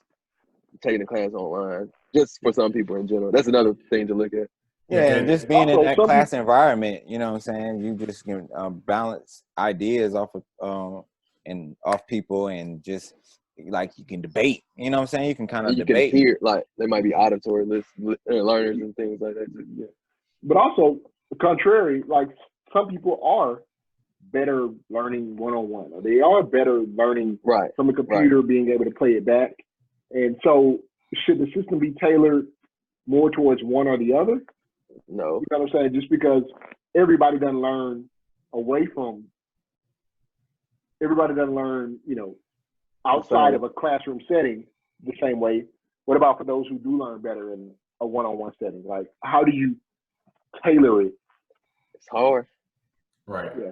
taking the class online, just for some people in general. That's another thing to look at. Yeah, and just being in Also, that some class environment, you know what I'm saying? You just can balance ideas off of and off people, and just like you can debate. You know what I'm saying? You can kind of And you debate. can hear, like, they might be auditory learners and things like that too. Yeah. But also, contrary, like some people are better learning one-on-one, or they are better learning Right. from a computer, being able to play it back. And so should the system be tailored more towards one or the other? No. You know what I'm saying? Just because everybody doesn't learn away from, everybody doesn't learn, you know, outside of a classroom setting the same way. What about for those who do learn better in a one-on-one setting? Like, how do you tailor it? It's hard. Right. Yeah.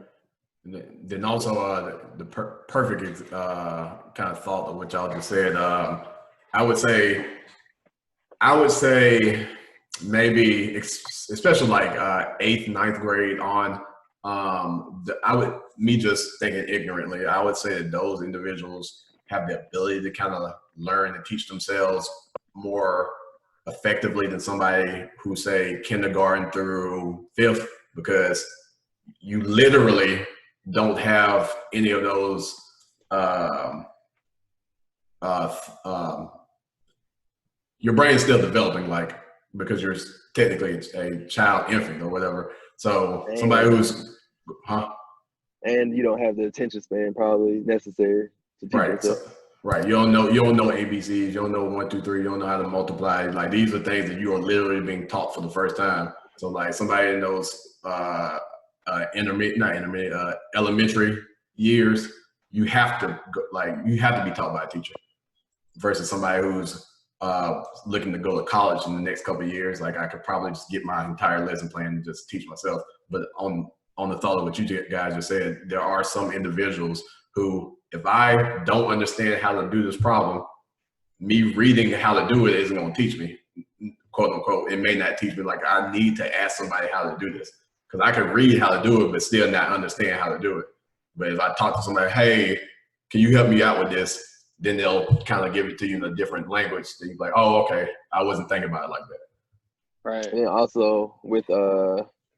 And then also the perfect kind of thought of what y'all just said. I would say maybe especially like 8th, 9th grade on. Me just thinking ignorantly, I would say that those individuals have the ability to kind of learn and teach themselves more effectively than somebody who say kindergarten through 5th, because you literally don't have any of those your brain is still developing, like, because you're technically a child infant or whatever. So somebody who's and you don't have the attention span probably necessary to teach right. yourself. Right. You don't know ABCs, you don't know 1, 2, 3, you don't know how to multiply. Like, these are things that you are literally being taught for the first time. So like somebody in those elementary years, you have to be taught by a teacher, versus somebody who's looking to go to college in the next couple of years. Like, I could probably just get my entire lesson plan and just teach myself. But on the thought of what you guys just said, there are some individuals who, if I don't understand how to do this problem, me reading how to do it isn't going to teach me, quote unquote. It may not teach me. Like, I need to ask somebody how to do this, because I can read how to do it but still not understand how to do it. But if I talk to somebody, hey, can you help me out with this? Then they'll kind of give it to you in a different language. Then you're like, oh, okay, I wasn't thinking about it like that. Right. And also with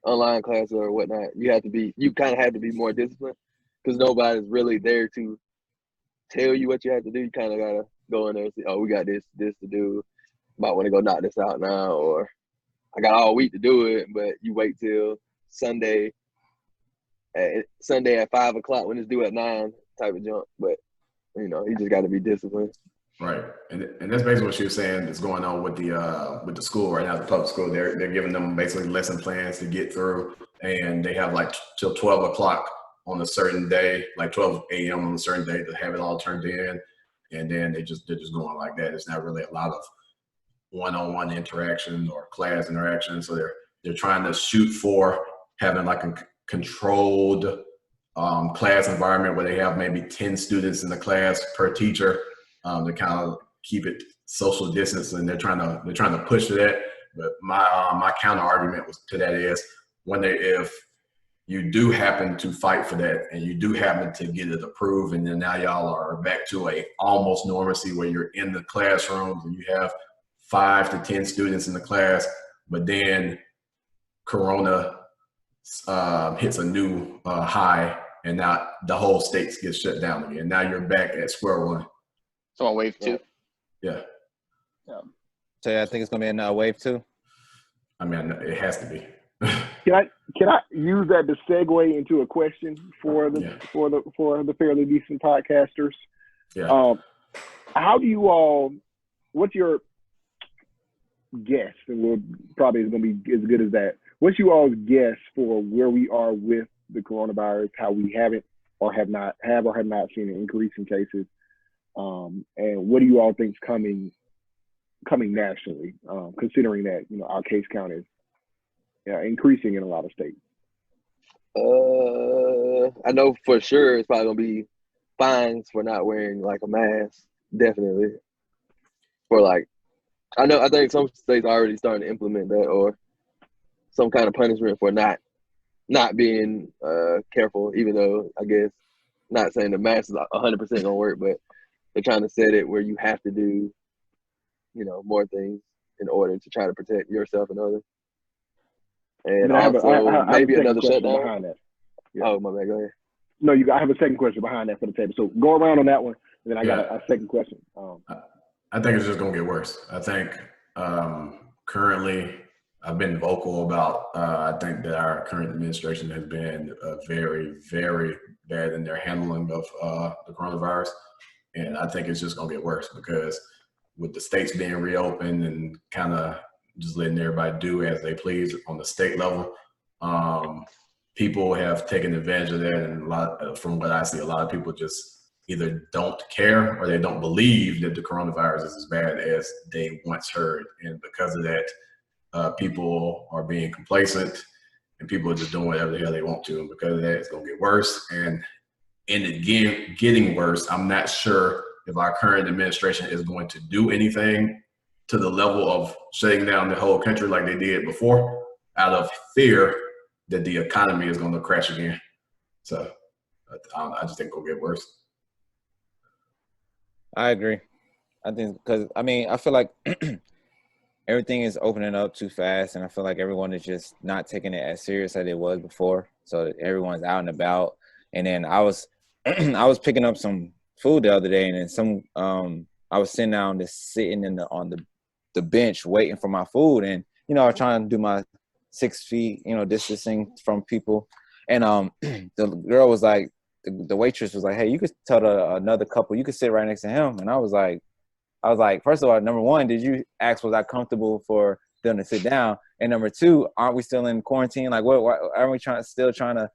online classes or whatnot, you kind of have to be more disciplined, because nobody's really there to tell you what you have to do. You kind of gotta go in there and say, oh, we got this to do. Might want to go knock this out now, or I got all week to do it. But you wait till Sunday at 5:00 when it's due at 9 type of jump. But you know, you just got to be disciplined. Right, and that's basically what she was saying is going on with the school right now. The public school, they're giving them basically lesson plans to get through, and they have like till 12 o'clock on a certain day, like 12 a.m. on a certain day, to have it all turned in, and then they're just going like that. It's not really a lot of one-on-one interaction or class interaction, so they're trying to shoot for having like a controlled class environment where they have maybe 10 students in the class per teacher, to kind of keep it social distance, and they're trying to push to that. But my counter argument to that is, if you do happen to fight for that and you do happen to get it approved, and then now y'all are back to a almost normalcy where you're in the classrooms and you have 5 to 10 students in the class, but then Corona hits a new high, and now the whole state gets shut down again. Now you're back at square one. So on wave 2. Yeah. So I think it's gonna be in wave 2. I mean, it has to be. Can I use that to segue into a question for the Fairly Decent podcasters? Yeah. How do you all? What's your guess? And we'll probably is going to be as good as that. What's you all's guess for where we are with the coronavirus? How we haven't or have not seen an increase in cases, and what do you all think is coming nationally? Considering that our case count is increasing in a lot of states. I know for sure it's probably gonna be fines for not wearing like a mask. Definitely. I think some states are already starting to implement that, or some kind of punishment for not being careful. Even though I guess, not saying the mask is 100% gonna work, but they're trying to set it where you have to do, more things in order to try to protect yourself and others. And I have maybe a another shutdown behind that. Yeah. Oh, my bad. Go ahead. No, I have a second question behind that for the table. So go around on that one, and then I got a second question. I think it's just gonna get worse. I think currently I've been vocal about. I think that our current administration has been very, very bad in their handling of the coronavirus, and I think it's just going to get worse because with the states being reopened and kind of just letting everybody do as they please on the state level, people have taken advantage of that, and from what I see, a lot of people just either don't care or they don't believe that the coronavirus is as bad as they once heard, and because of that, people are being complacent and people are just doing whatever the hell they want to, and because of that, it's going to get worse. And in it getting worse, I'm not sure if our current administration is going to do anything to the level of shutting down the whole country like they did before, out of fear that the economy is going to crash again. So I just think it'll get worse. I agree. I think because I feel like everything is opening up too fast, and I feel like everyone is just not taking it as serious as it was before. So everyone's out and about. And then I was I was picking up some food the other day, and then I was sitting down, just sitting on the bench waiting for my food, and I was trying to do my 6 feet, distancing from people, and the girl was like, the waitress was like, "Hey, you could tell another couple you could sit right next to him," and I was like, first of all, number one, did you ask was I comfortable for them to sit down, and number two, aren't we still in quarantine? Like, what aren't we still trying to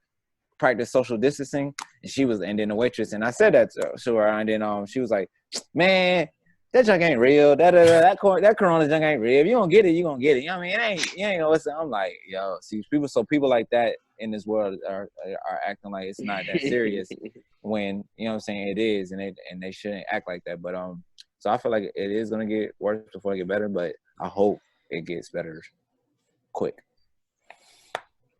practice social distancing? And then the waitress, and I said that to her, and then she was like, "Man, that junk ain't real. That corona junk ain't real. If you don't get it, you gonna get it. You know what I mean? You ain't gonna listen." I'm like, yo, see, people like that in this world are acting like it's not that serious when, you know what I'm saying, it is, and they shouldn't act like that. But so I feel like it is gonna get worse before it get better, but I hope it gets better quick.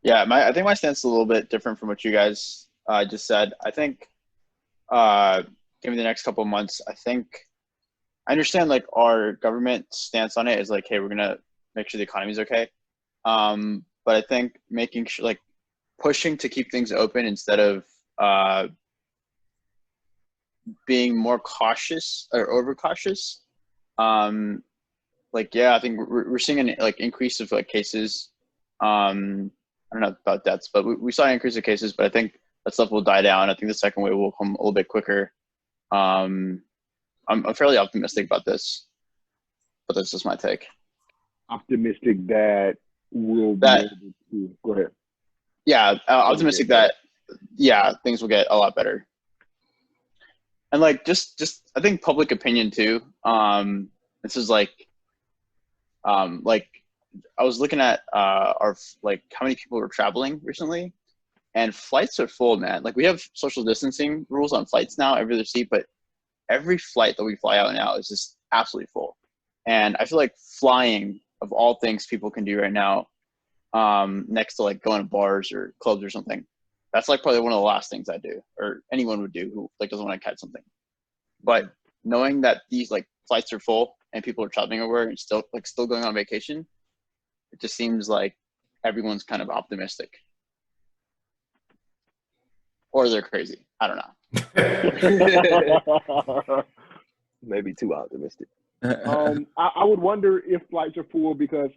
Yeah, I think my stance is a little bit different from what you guys just said. I think, given the next couple of months, I understand like our government stance on it is like, hey, we're gonna make sure the economy's okay. But I think making sure, like, pushing to keep things open instead of being more cautious or overcautious. Like, yeah, I think we're seeing an increase of cases. I don't know about deaths, but we saw an increase of cases, but I think that stuff will die down. I think the second wave will come a little bit quicker. I'm fairly optimistic about this, but that's just my take. Optimistic that we'll be able to go ahead. Yeah, optimistic that things will get a lot better. And just I think public opinion too. This is like I was looking at how many people were traveling recently, and flights are full, man. Like, we have social distancing rules on flights now, every other seat, but every flight that we fly out now is just absolutely full. And I feel like flying, of all things people can do right now, next to going to bars or clubs or something, that's probably one of the last things I do, or anyone would do who doesn't want to catch something. But knowing that these flights are full and people are traveling everywhere and still going on vacation, it just seems like everyone's kind of optimistic, or they're crazy. I don't know. Maybe too optimistic. I would wonder if flights are full because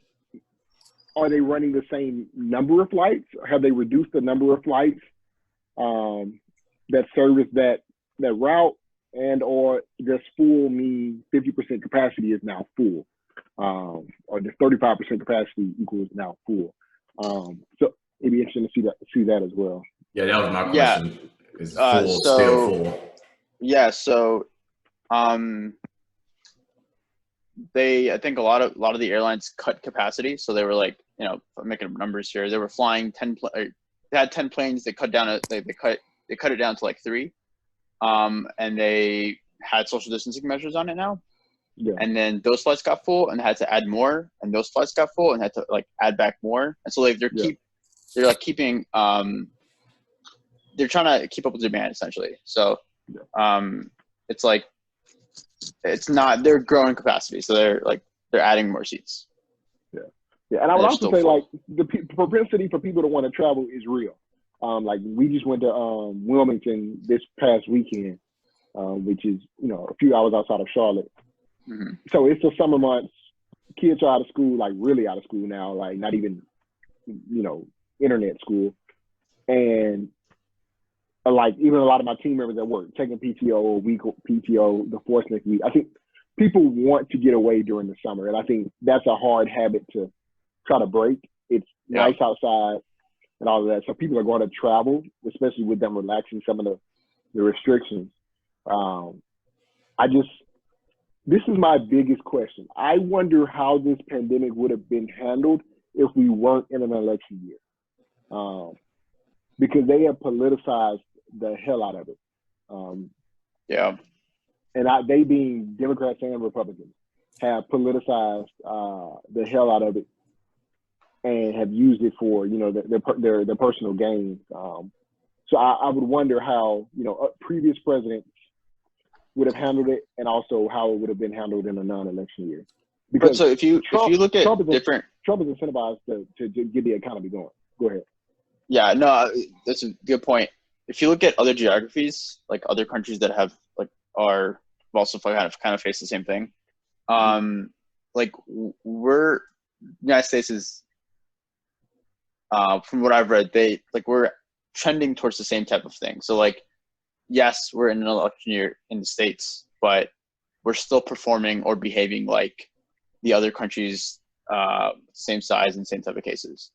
are they running the same number of flights? Or have they reduced the number of flights that service that route, and or does full mean 50% capacity is now full, or the 35% capacity equals now full? So it'd be interesting to see that as well. Yeah, that was my question. Yeah. Is full still full? Yeah. So, I think a lot of the airlines cut capacity. So they were I'm making up numbers here. They were flying they had 10 planes. They cut it down to 3. And they had social distancing measures on it now. Yeah. And then those flights got full and had to add more, and those flights got full and had to add back more. And so they're keeping they're trying to keep up with demand essentially. So it's not, they're growing capacity, so they're adding more seats. Yeah, and I would also say the propensity for people to want to travel is real. We just went to Wilmington this past weekend, which is a few hours outside of Charlotte. Mm-hmm. So it's the summer months. kids are out of school, like really out of school now, like not even, internet school. And like even a lot of my team members at work taking PTO, a week PTO, the forced next week. I think people want to get away during the summer. And I think that's a hard habit to try to break. It's nice outside and all of that. So people are going to travel, especially with them relaxing some of the restrictions. This is my biggest question. I wonder how this pandemic would have been handled if we weren't in an election year. Because they have politicized the hell out of it. And they being Democrats and Republicans have politicized the hell out of it and have used it for, their personal gains. So I would wonder how, previous presidents would have handled it, and also how it would have been handled in a non-election year. Because so if you look at Trump is incentivized to get the economy going. Go ahead. Yeah, no, that's a good point. If you look at other geographies, like other countries that have are also kind of face the same thing, United States is, from what I've read, we're trending towards the same type of thing. So yes, we're in an election year in the States, but we're still performing or behaving like the other countries, same size and same type of cases.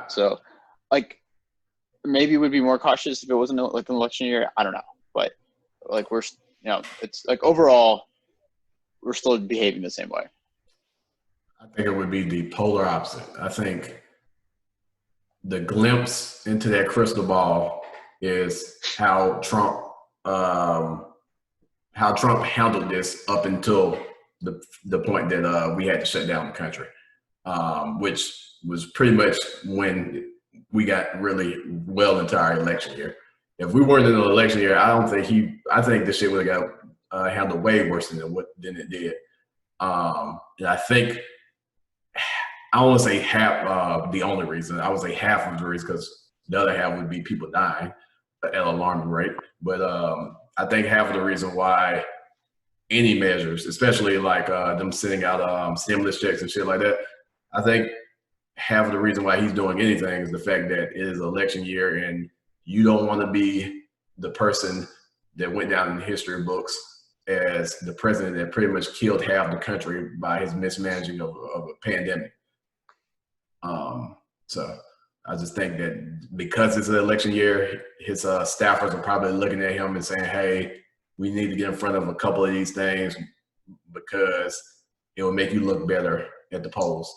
So, maybe we'd be more cautious if it wasn't an election year. I don't know, but we're, it's overall, we're still behaving the same way. I think it would be the polar opposite. I think the glimpse into that crystal ball is how Trump handled this up until the point that we had to shut down the country, which was pretty much when we got really well into our election year. If we weren't in an election year, I think this shit would have got handled way worse than it did. And I think, I don't want to say half the only reason. I would say half of the reason, because the other half would be people dying at an alarming rate. But I think half of the reason why any measures, especially them sending out stimulus checks and shit like that, I think half of the reason why he's doing anything is the fact that it is election year, and you don't want to be the person that went down in the history books as the president that pretty much killed half the country by his mismanaging of a pandemic. So I just think that because it's an election year, his staffers are probably looking at him and saying, hey, we need to get in front of a couple of these things because it will make you look better at the polls.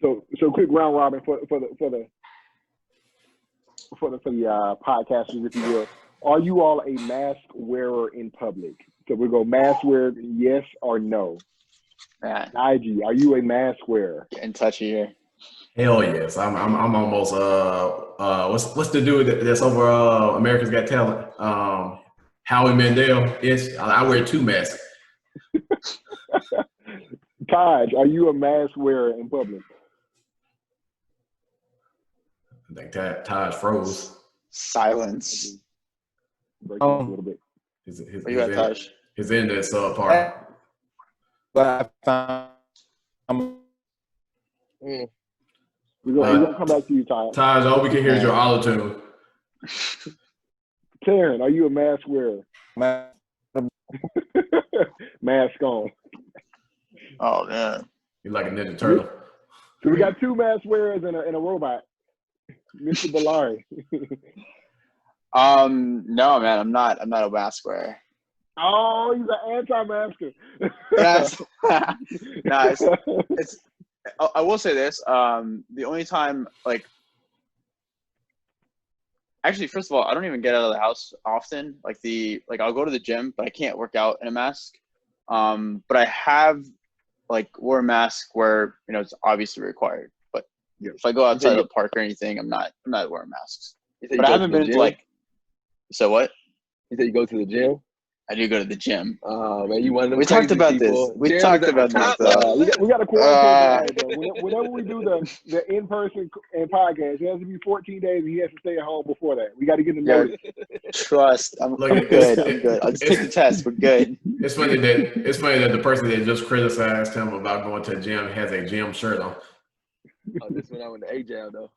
So quick round robin for the podcasters, if you will. Are you all a mask wearer in public? So we go mask wearer, yes or no. Man, IG, are you a mask wearer? getting touchy here. Hell yes, I'm almost what's the dude that's over America's Got Talent? Howie Mandel. Yes, I wear 2 masks. Taj, are you a mask wearer in public? I think Taj froze. Silence. Break it a little bit. Where you at, Taj? His internet's subpar. But I found We're gonna come back to you, Taj. Taj, all we can hear is your auto-tune. Taryn, are you a mask wearer? Mask on. Oh man. You're like a Ninja Turtle. So we got 2 mask wearers and a robot. Mr. Bellari. No, man, I'm not a mask wearer. Oh, he's an anti-masker. Yes. No, it's I will say this. The only time, actually, first of all, I don't even get out of the house often. I'll go to the gym, but I can't work out in a mask. But I have wore a mask where it's obviously required. But if I go outside of the park or anything, I'm not wearing masks. But I haven't been to So what? You said you go to the gym? I do go to the gym. Oh man, you one of them We talked crazy about people. this. We Gym talked is at about the top, this. though. We got a quarantine. Whenever we do the in-person and podcast, it has to be 14 days, and he has to stay at home before that. We got to get him notice. Trust. I'm good. I'll just take the test. We're good. It's funny that the person that just criticized him about going to the gym has a gym shirt on. Oh, this when I went to AJAB though.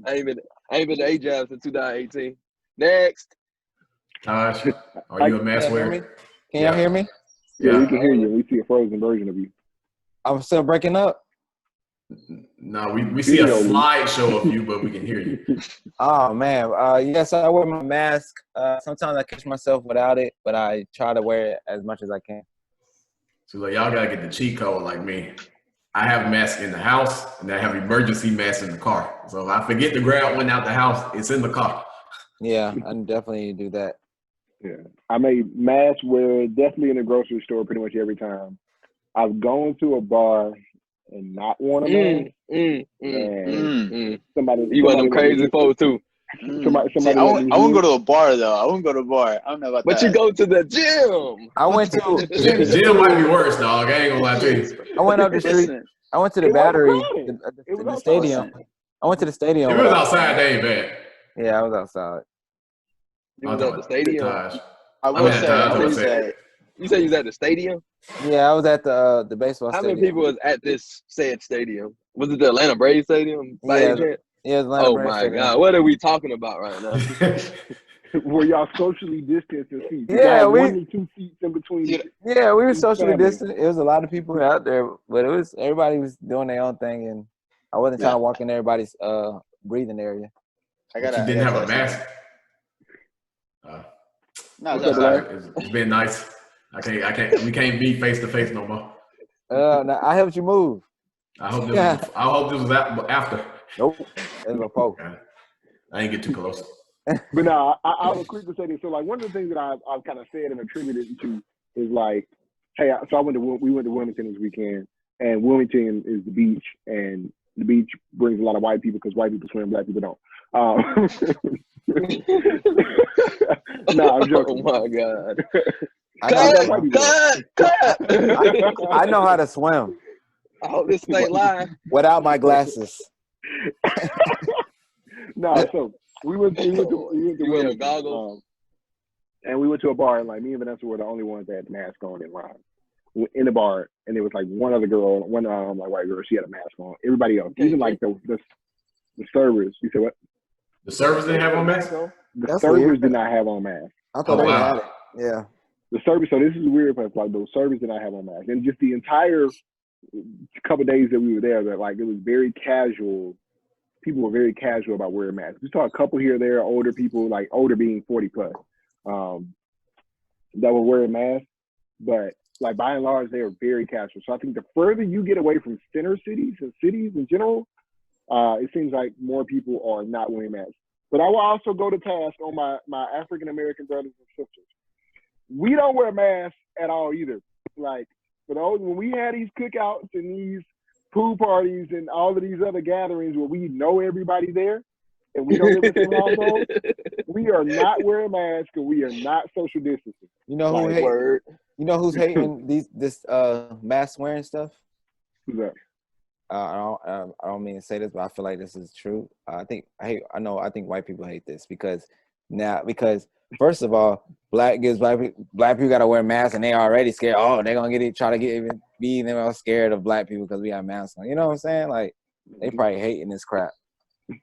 I ain't been to AJAB since 2018. Next. Tosh, are you a mask Can y'all hear me? wearer? Can y'all hear me? Yeah, we Yeah. can hear you. We see a frozen version of you. I'm still breaking up. No, we see a Video. slideshow of you, but we can hear you. Oh man, yes, I wear my mask. Sometimes I catch myself without it, but I try to wear it as much as I can. So like, y'all gotta get the cheat code like me. I have a mask in the house, and I have emergency masks in the car. So if I forget to grab one out the house, it's in the car. Yeah, I definitely do that. Yeah, I made mask wear definitely in the grocery store pretty much every time. I've gone to a bar and not worn a mask. Somebody, You one of them somebody crazy folks too. Somebody See, I let me wouldn't go hear. to a bar though. I wouldn't go to a bar. I don't know about But that. you go to the gym. I went to Gym might be worse, dog. I ain't gonna lie to you. I went up the street. Listen, I went to the It wasn't Battery, crowded. It was the outside. stadium. I went to the stadium. If it was outside, they ain't bad. Yeah, I was outside. You I'm was at talking the about stadium. Tosh. I I will mean, say, I will say. say, You say you was at the stadium? Yeah, I was at the baseball How many stadium. people was at this said stadium? Was it the Atlanta Braves stadium? By Yeah, any chance? Yeah, it's Atlanta Oh Braves my stadium. God, what are we talking about right now? Were y'all socially distanced in seats? You Yeah, got we- 1 to 2 seats in between. Dude, Yeah, we were socially family. distant. It was a lot of people out there, but everybody was doing their own thing, and I wasn't trying to walk in everybody's breathing area. I But gotta. you didn't I gotta have a tell you mask. No, What's it's up, outside. Black? It's been nice. I can't. We can't meet face to face no more. Now, I helped you move. I hope this. Yeah. I hope this was after. Nope, it was before. Okay. I didn't get too close. But no, I was quick to say this. So like one of the things that I've kind of said and attributed to is like, hey, so we went to Wilmington this weekend, and Wilmington is the beach, and the beach brings a lot of white people because white people swim, black people don't. No, I'm joking. Oh my God. I know how to swim I hope this ain't live. without my glasses. No, so we went to You wear Wilmington, goggles? and we went to a bar, and like me and Vanessa were the only ones that had the mask on in line in the bar, and there was like one other girl, one like white girl, she had a mask on. Everybody else, even like the servers. You said what? The servers didn't have on masks. The That's servers weird. did not have on masks. I thought Oh, they wow. had it. Yeah. The service, so this is weird, but like those servers did not have on masks, and just the entire couple days that we were there, that like it was very casual. People were very casual about wearing masks. We saw a couple here or there, older people, like older being 40 plus, that were wearing masks, but like by and large, they were very casual. So I think the further you get away from center cities and cities in general, it seems like more people are not wearing masks. But I will also go to task on my African American brothers and sisters. We don't wear masks at all either. Like for those, when we had these cookouts and these pool parties and all of these other gatherings where we know everybody there and we don't live in the same household, we are not wearing masks and we are not social distancing. You know who Like, hate, Word. You know who's hating this mask wearing stuff? Who's that? I don't mean to say this, but I feel like this is true. I think white people hate this because first of all, black people gotta wear masks and they already scared. Oh, they're gonna be even more scared of black people because we have masks on. You know what I'm saying? Like they probably hating this crap.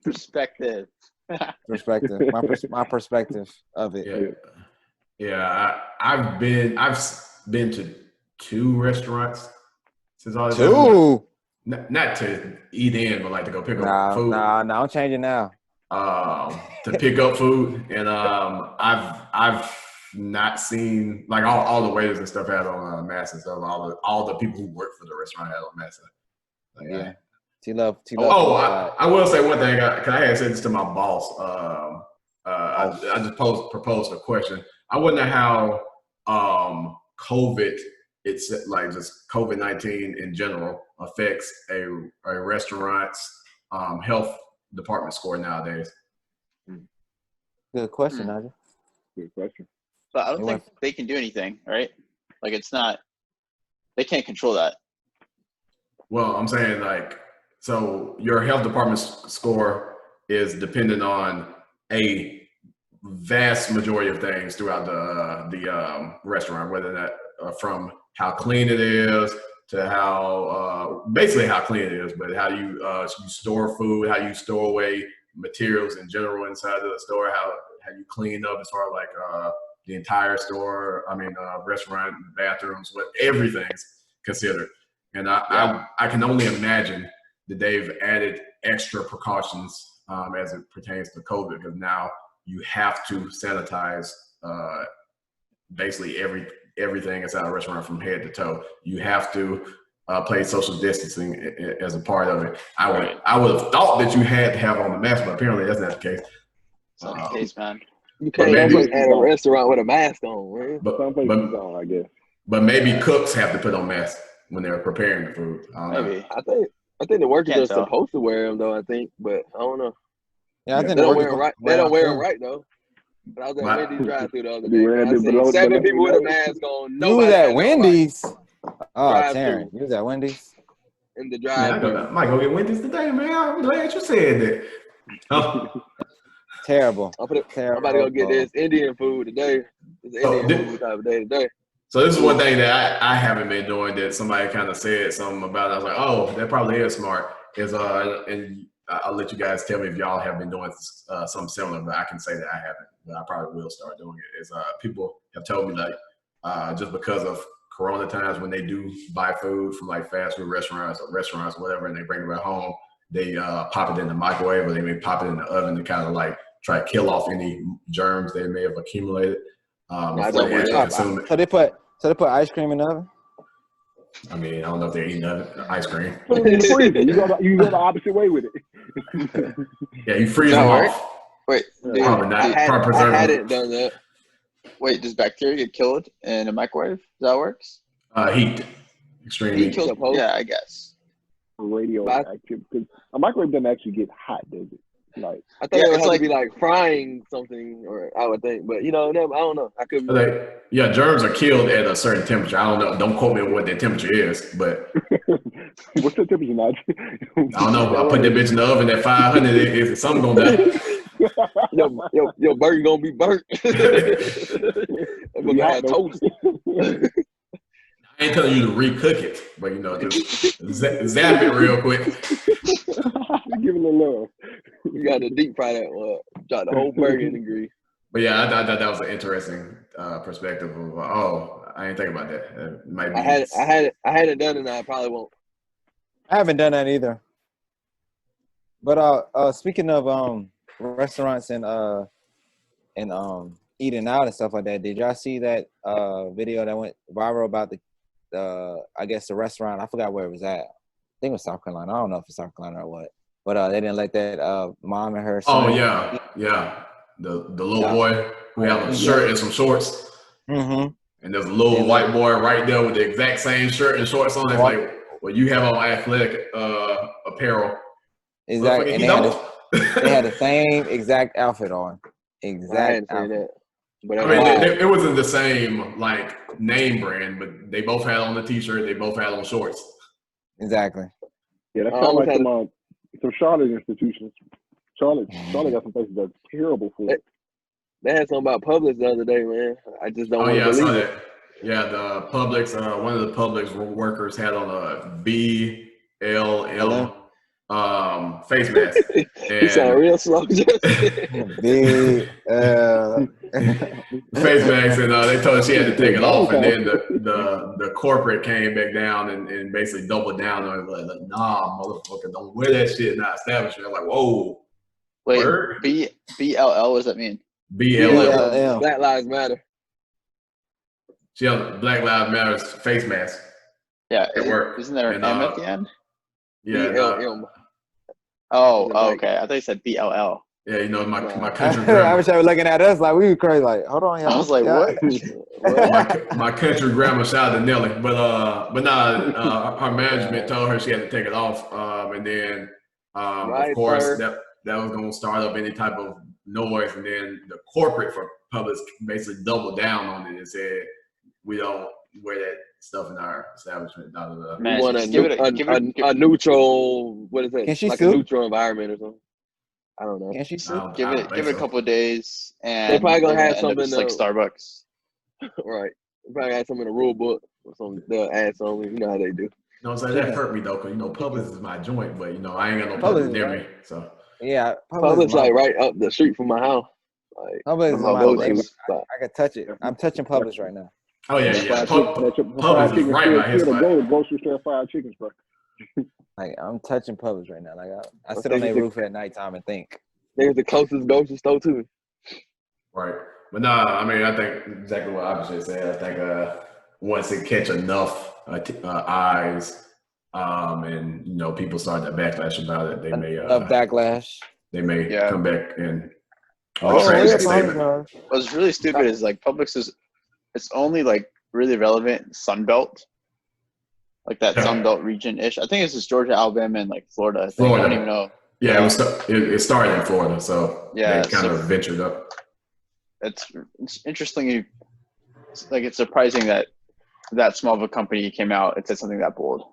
Perspective. Perspective, my perspective of it. Yeah. I've been to 2 restaurants since all this. Two? Not to eat in, but like to go pick up food. Nah, I'm changing now. To pick up food, and I've not seen like all the waiters and stuff had on masks and stuff. All the people who work for the restaurant had on masks. Like, Yeah. T-Love. I will say one thing. Cause I had said this to my boss. I just proposed a question. I wonder how COVID, it's like just COVID-19 in general, affects a restaurant's health department score nowadays. Good question, Nigel. Good question. But I don't think they can do anything, right? Like it's not. They can't control that. Well, I'm saying like, so your health department score is dependent on vast majority of things throughout the restaurant, whether that from how clean it is to how basically how clean it is, but how you store food, how you store away materials in general inside of the store, how you clean up as far as like the entire store. I mean, restaurant, bathrooms, what everything's considered. And I can only imagine that they've added extra precautions as it pertains to COVID, because now you have to sanitize basically everything inside a restaurant from head to toe. You have to play social distancing as a part of it. I would have thought that you had to have on the mask, but apparently that's not the case. It's not the case, man. You can't maybe- at a restaurant with a mask on, man. Some places don't, I guess. But maybe cooks have to put on masks when they're preparing the food. I don't know. Maybe. I think the workers Can't are tell. supposed to wear them though. I think, but I don't know. Yeah, I They think don't the wear them workers right. They don't wear them right though. But I was My- at Wendy's drive-through the other You day. wearing and I it seen below- 7 below- people with a below? mask on. You Nobody was had at no Wendy's. Oh, Drive-thru. Taryn, you was at Wendy's. in the Man, drive-thru. might go get Wendy's today, man. I'm glad you said that. Huh? Terrible. I'm about Terrible. to go get this Indian food today. It's Oh, Indian did- food type of day today. So this is one thing that I haven't been doing that somebody kind of said something about. I was like, oh, that probably is smart. Is and I'll let you guys tell me if y'all have been doing something similar, but I can say that I haven't. But I probably will start doing it. Is people have told me like just because of Corona times, when they do buy food from like fast food restaurants or restaurants, whatever, and they bring it back home, they pop it in the microwave or they may pop it in the oven to kind of like try to kill off any germs they may have accumulated before don't they worry actually about consume it. So they put ice cream in the oven? I mean, I don't know if they're eating ice cream. Put it in the freezer. You go the opposite way with it. Yeah, you freeze That them work? off. Wait, dude, Probably not. Probably I preserve hadn't them. done that. wait, does bacteria get killed in a microwave? Is that how it works? Heat, extreme Heat heat. kills Supposed- Yeah, I guess. Radioactive. Because a microwave doesn't actually get hot, does it? Like, I thought Yeah, it would it's have like- to be like frying something, or I would think, but I don't know. I could. Yeah, germs are killed at a certain temperature. I don't know. Don't quote me on what that temperature is, but what's the temperature, Nigel? I don't know. I put that bitch in the oven at 500. If something gonna die. Your burger gonna be burnt. I'm gonna have toast. I ain't telling you to recook it, but just zap it real quick. Give it a little love. You got to deep fry that one. Drop the whole burger in the grease. But yeah, I thought that was an interesting perspective of. I didn't think about that. It might be. I hadn't done it, and I probably won't. I haven't done that either. But speaking of restaurants and eating out and stuff like that, did y'all see that video that went viral about the I guess the restaurant? I forgot where it was at. I think it was South Carolina. I don't know if it's South Carolina or what. But they didn't let that mom and her son. Oh yeah. The little boy who had a shirt and some shorts, Mm-hmm. and there's a little white boy right there with the exact same shirt and shorts on. It's like, well, you have on athletic apparel. Exactly. And they had the same exact outfit on. I Exact hadn't seen outfit. that. But I mean, it wasn't the same like name brand, but they both had on the t-shirt. They both had on shorts. Exactly. Yeah, that I sounds like almost some Charlotte institutions. Charlotte got some places that's terrible for it. they had something about Publix the other day, man. I just don't Oh want yeah, to I saw believe it. that. Yeah, the Publix. One of the Publix workers had on a BLL face mask. He sounded real slow. Big, face mask, and they told her she had to take it off, and then the corporate came back down and basically doubled down on it, like, nah, motherfucker, don't wear that shit in our establishment. I'm like, whoa, Wait, word? BLL, what does that mean? BLL. BLL. Black Lives Matter. She had a Black Lives Matter face mask. Yeah, At work. isn't there an And, M at the end? Yeah, BLM. Oh, like- okay. I thought you said BLL. yeah, my I country grandma. wish I was looking at us like we were crazy. Like, hold on, y'all. I was like, Yeah. what? my country grandma, shout out to Nelly, but nah, her management told her she had to take it off, and then Right, of course sir. that was gonna start up any type of noise, and then the corporate for Publix basically doubled down on it and said we don't wear that stuff in our establishment. Da, da, da. We Man, want just give it a neutral, what is it? Can she like sue? a neutral environment or something. I don't know. Can she I sue? don't- Give I it don't give think it a so. couple of days, and They probably gonna they're have end up something just like Starbucks. Right. They probably have something in the rule book or something. They'll add something. You know how they do. You know what I'm saying? That hurt me though, because Publix is my joint, but I ain't got no Publix Publix is near right. me. So Yeah, Publix Publix, like right up the street from my house. Like Publix is Oh, my those neighbor. is- I can touch it. I'm touching Publix right now. oh yeah, That yeah. fried chicken, that fried Publix is chicken right by his still spot. go to grocery store fried chickens, bro. Like I'm touching Publix right now. Like I sit think on their it's a- roof at nighttime and think. there's the closest grocery store to me. Right. But nah, I mean, I think exactly what I just said. I think once it catch enough eyes, and people start to backlash about it, they may Enough backlash. Yeah. come back and Oh, retract yeah, that statement. What's really stupid is like Publix it's only like really relevant Sunbelt, like that Yeah. Sunbelt region ish. I think it's just Georgia, Alabama, and like Florida. I think. Florida. I don't even know. Yeah, it started in Florida, so Yeah, they kind so- of ventured up. It's interesting. It's surprising that small of a company came out and said something that bold.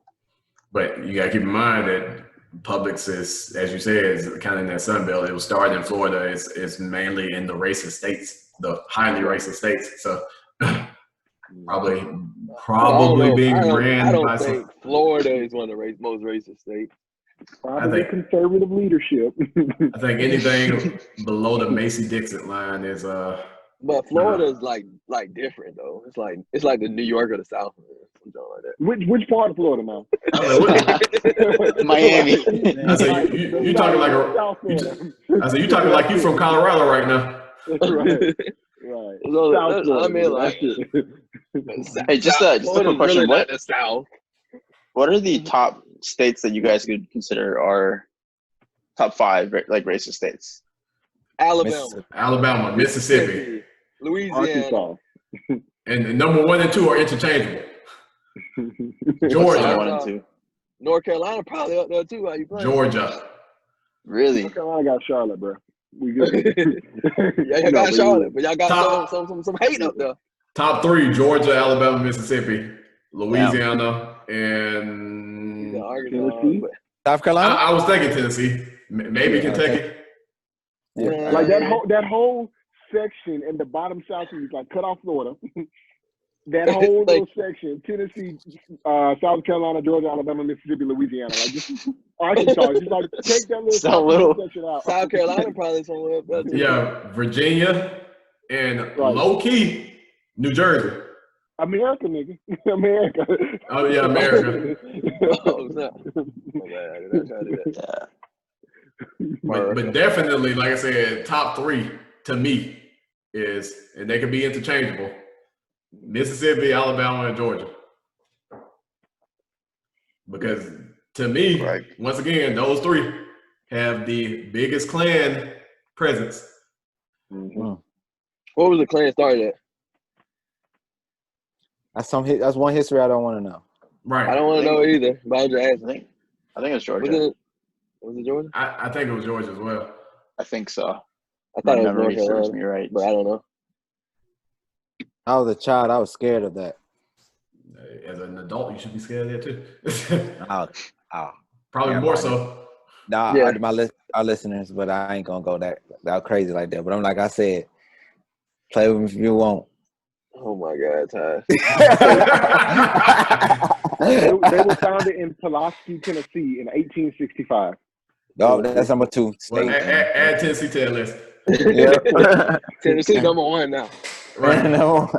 But you got to keep in mind that Publix is, as you said, is kind of in that Sun Belt. It was started in Florida. It's mainly in the racist states, the highly racist states. So probably being I ran don't by think some. Florida is one of the most racist states. Probably think- conservative leadership. I think anything below the Macy-Dixon line is But Florida is like different though. It's like the New York of the South, something like that. Which part of Florida now? I was like, what? Miami. I said you talking like South Florida. you talking like you from Colorado right now. Right. Right. So, South I Florida. mean, like, Hey, just a quick question. Really not the South. What are the top states that you guys could consider are top 5 like racist states? Alabama, Alabama, Mississippi, Louisiana, Arkansas. and number 1 and 2 are interchangeable. Georgia. Number 1 and 2. North Carolina probably up there too. How you playing? Georgia. Really? North Carolina got Charlotte, bro. We good. Yeah, y'all got Charlotte, but y'all got Top- some hate up there. Top 3: Georgia, Alabama, Mississippi, Louisiana, and Yeah, Arkansas, Tennessee? but- South Carolina. I was thinking Tennessee, maybe Kentucky. Yeah. Like that whole section in the bottom southeast, like cut off Florida. That whole Like- little section: Tennessee, South Carolina, Georgia, Alabama, Mississippi, Louisiana. Like just Arkansas. Just like take that little, So little. section out. South Carolina probably somewhere up there too. Yeah, Virginia, and Right. low key New Jersey. America, nigga. America. Oh yeah, America. Oh, snap. My bad, I did not try to do that. Yeah. But definitely, like I said, top 3 to me is, and they could be interchangeable: Mississippi, Alabama, and Georgia. Because to me, Right. once again, those 3 have the biggest Klan presence. Mhm. What was the Klan started at? That's one history I don't want to know. Right. I don't want to know either, but I'm just I asking. think it's Was Georgia. it Georgia? I think it was Georgia as well. I think so. I My thought it was memory North serves Carolina, me right. but I don't know. I was a child. I was scared of that. As an adult, you should be scared of that too. Oh, Probably Yeah, more right. so. nah, Yeah. our listeners, but I ain't gonna go that crazy like that. But I'm like I said, play with me if you want. Oh my God, Ty. They were founded in Pulaski, Tennessee in 1865. Oh, that's number 2. Well, State. add Tennessee to that list. Yeah. Tennessee number 1 now. Right. No.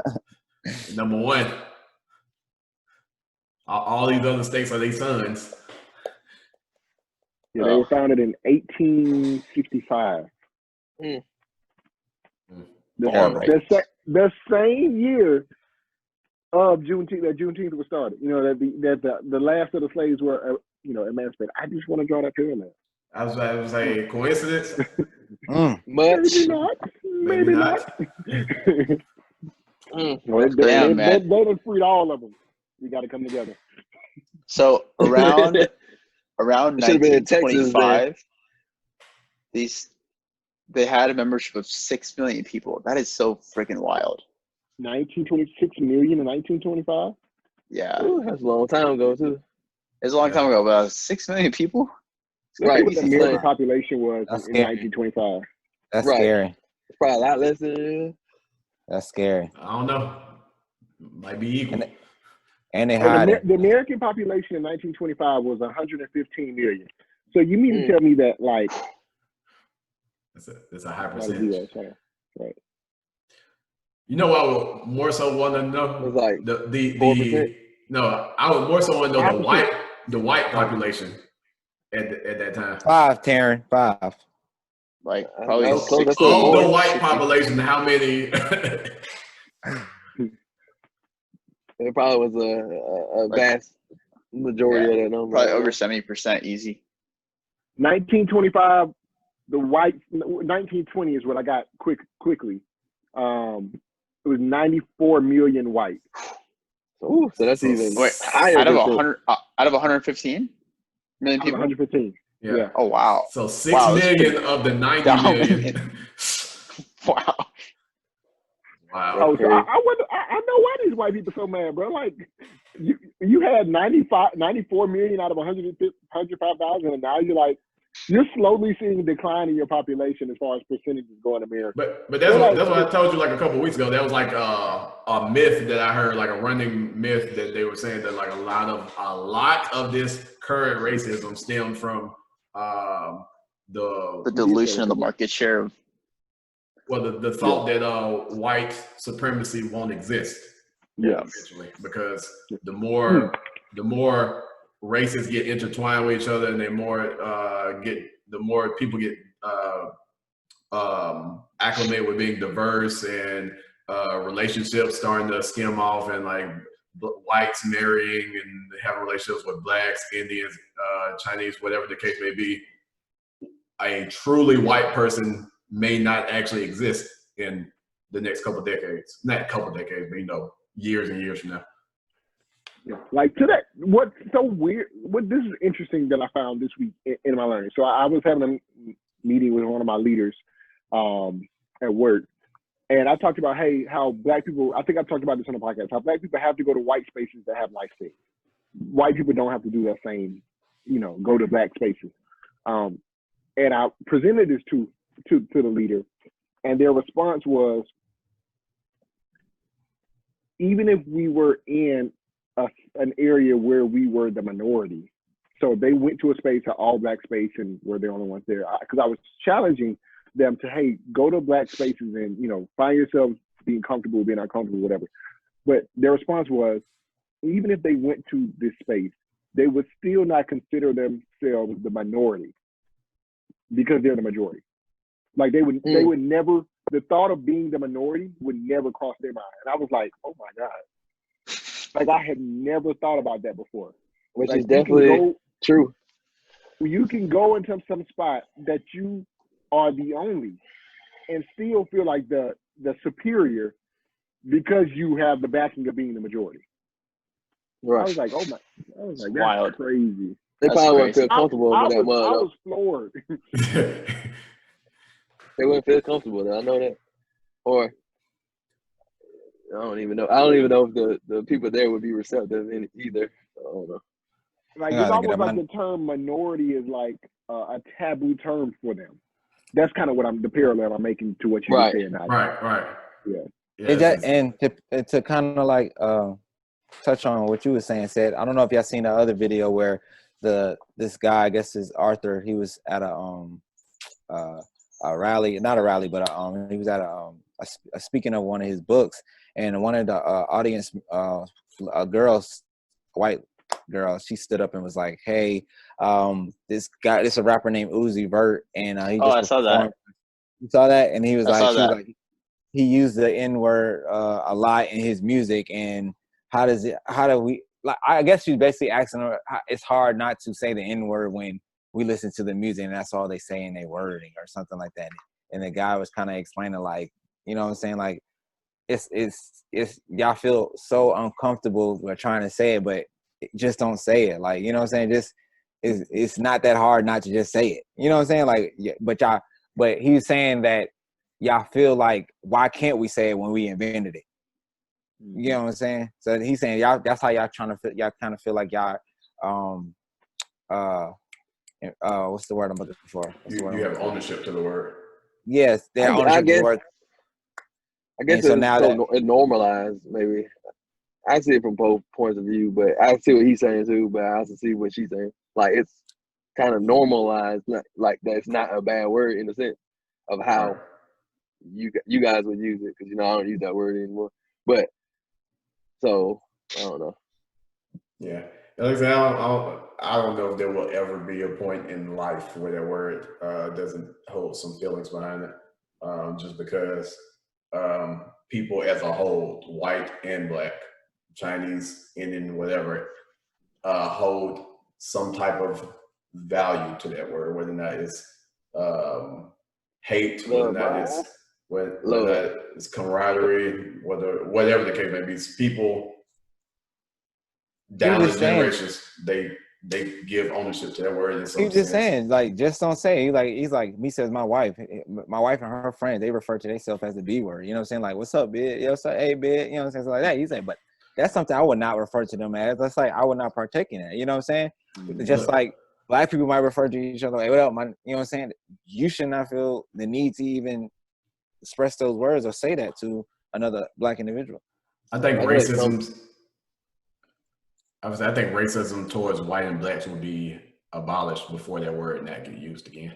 Number 1. All these other states are their sons. Yeah, they were founded in 1865. Mm. The same year of Juneteenth that Juneteenth was started. You know that the last of the slaves were emancipated. I just want to draw that parallel. I was like, coincidence? Mm. Much. Maybe not. Maybe not. Well, Damn, man. they done freed all of them. We got to come together. So around It should've been in Texas, 1925, they had a membership of 6 million people. That is so freaking wild. 1926 million in 1925. Yeah, Ooh, that's a long time ago too. it's a long time ago, but 6 million people. Let's Right, see what the it's American like- population was That's in scary. 1925. That's Right. scary. It's probably a lot less than That's scary. I don't know. Might be equal. And they Well, hide it. the American population in 1925 was 115 million. So you mean to Mm. tell me that like That's a high not a percentage. US, huh? Right. You know, I would more so want to know It's like the 4%? no. I would more so want to know 5%. the white population at that time. 5, Taryn. 5. Like I probably was close. I said 60. Of the more. white 60. population, how many? It probably was a Like- vast majority of that number. Probably over 70% easy. 1925, the white 1920 is what I got quickly. It was 94 million white. Ooh, so that's So- even Wait, higher out of than 100, out of 115 million people. 115. Yeah. Oh wow, So 6 Wow, that's million pretty of the 90 dominant. million. wow. Wow. Oh, so crazy. I wonder. I know why these white people so mad, bro. Like, you had 94 million out of 105,000, and now you're slowly seeing a decline in your population as far as percentages go in America. But that's what I told you like a couple weeks ago. That was like a myth that I heard, like a running myth that they were saying that like a lot of this current racism stemmed from The dilution of the market share of the thought that white supremacy won't exist Yeah. eventually, because the more races get intertwined with each other, and the more people get acclimated with being diverse, and relationships starting to skim off, and like whites marrying and having relationships with blacks, Indians, Chinese, whatever the case may be, a truly white person may not actually exist in the next couple decades. Not couple decades, but years and years from now. Yeah. Like to that, what's so weird? What this is interesting that I found this week in my learning. So I was having a meeting with one of my leaders at work, and I talked about how black people. I think I talked about this on the podcast. How black people have to go to white spaces that have nice things. White people don't have to do that same, go to black spaces. And I presented this to the leader, and their response was, even if we were in an area where we were the minority, so they went to a space, an all black space, and we're the only ones there. Because I was challenging them to, go to black spaces and, find yourself being comfortable, being uncomfortable, whatever. But their response was, even if they went to this space, they would still not consider themselves the minority because they're the majority. Like they would never, the thought of being the minority would never cross their mind. And I was like, oh my God. Like I had never thought about that before. Which Like, is definitely true. You can go into some spot that you are the only and still feel like the superior because you have the backing of being the majority. Right. I was like, that's wild. crazy. They That's probably wouldn't crazy. feel comfortable I with that mud. was floored. They wouldn't feel comfortable though. I know that. Or I don't even know. I don't even know if the people there would be receptive in it either. I don't know. Like Yeah, it's they get almost them like the term minority is like a taboo term for them. That's kind of the parallel I'm making to what you were saying. Now. Right. Yeah. And to kind of like touch on what you were saying, said, I don't know if y'all seen the other video where this guy, I guess is Arthur, he was at a rally, not a rally, but he was at a speaking of one of his books, and one of the audience, a white girl, she stood up and was like, "Hey, this a rapper named Uzi Vert, and he just I saw that. You saw that, and he was I saw that. like, he used the N-word a lot in his music, and how do we? Like, I guess she's basically asking her, it's hard not to say the N-word when we listen to the music and that's all they say in their wording or something like that. And the guy was kind of explaining, like, you know what I'm saying? Like, it's y'all feel so uncomfortable with trying to say it, but just don't say it. Like, you know what I'm saying? Just, it's not that hard not to just say it. You know what I'm saying? Like, yeah, but he was saying that y'all feel like, why can't we say it when we invented it? You know what I'm saying? So he's saying y'all, that's how y'all trying to feel. Y'all kind of feel like y'all what's the word I'm looking for? What's the word You I'm have looking for? ownership to the word. Yes, their I ownership of guess the word. I guess And so it's now so that it normalized maybe. I see it from both points of view, but I see what he's saying too. But I also see what she's saying. Like it's kind of normalized, like that's not a bad word in the sense of how Right. you guys would use it because I don't use that word anymore. But so I don't know. Yeah. Like I said, I don't know if there will ever be a point in life where that word doesn't hold some feelings behind it. Just because people as a whole, white and black, Chinese, Indian, whatever, hold some type of value to that word, whether or not it's hate, whether or not it's whether or not it's camaraderie, whatever the case may be. It's people down the just saying- generations, they give ownership to that word in some he's just sense. saying, like, just don't say it. He's like me says my wife and her friends, they refer to themselves as the B word. You know what I'm saying? Like, what's up, bitch? You know, what's up, hey, bitch? You know what I'm saying? So like that. He's like, but that's something I would not refer to them as. That's like I would not partake in that. You know what I'm saying? Just like black people might refer to each other like, what up, man? You know what I'm saying? You should not feel the need to even express those words or say that to another black individual. I think racism towards white and blacks will be abolished before that word not get used again.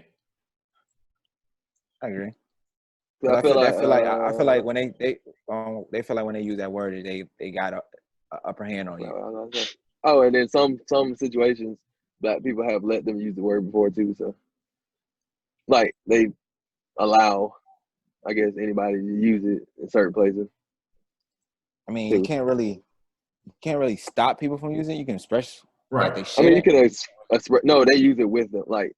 I agree. I feel like when they feel like when they use that word, they got a upper hand on you. Oh, and then some situations, black people have let them use the word before too. So, like they allow, I guess, anybody to use it in certain places. I mean, you can't really stop people from using it. You can express right. Like I mean, you can express. No, they use it with them, like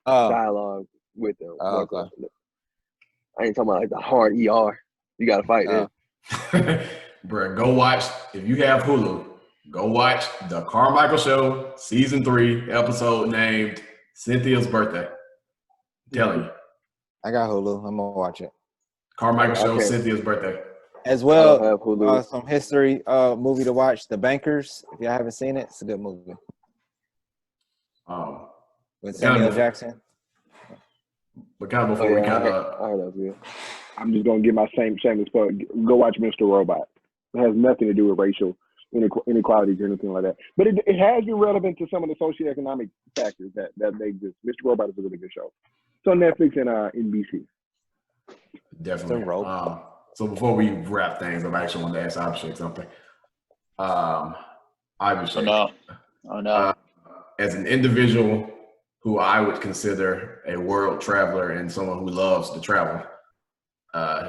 dialogue with them. Okay. I ain't talking about like the hard ER. You gotta fight them. Bro, go watch, if you have Hulu, go watch The Carmichael Show, Season 3, episode named Cynthia's Birthday. I'm telling you. I got Hulu. I'm gonna watch it. Carmichael Show, Cynthia's Birthday. As well, some history movie to watch, The Bankers. If y'all haven't seen it, it's a good movie. With Samuel Jackson. But kind of before we kind of, I'm just gonna give my same shameless plug. Go watch Mr. Robot. It has nothing to do with racial inequalities or anything like that. But it has been relevant to some of the socioeconomic factors that they exist. Mr. Robot is a really good show. It's on Netflix and NBC. Definitely. So before we wrap things up, I actually want to ask Abhishek something. Abhishek. Oh no. As an individual who I would consider a world traveler and someone who loves to travel,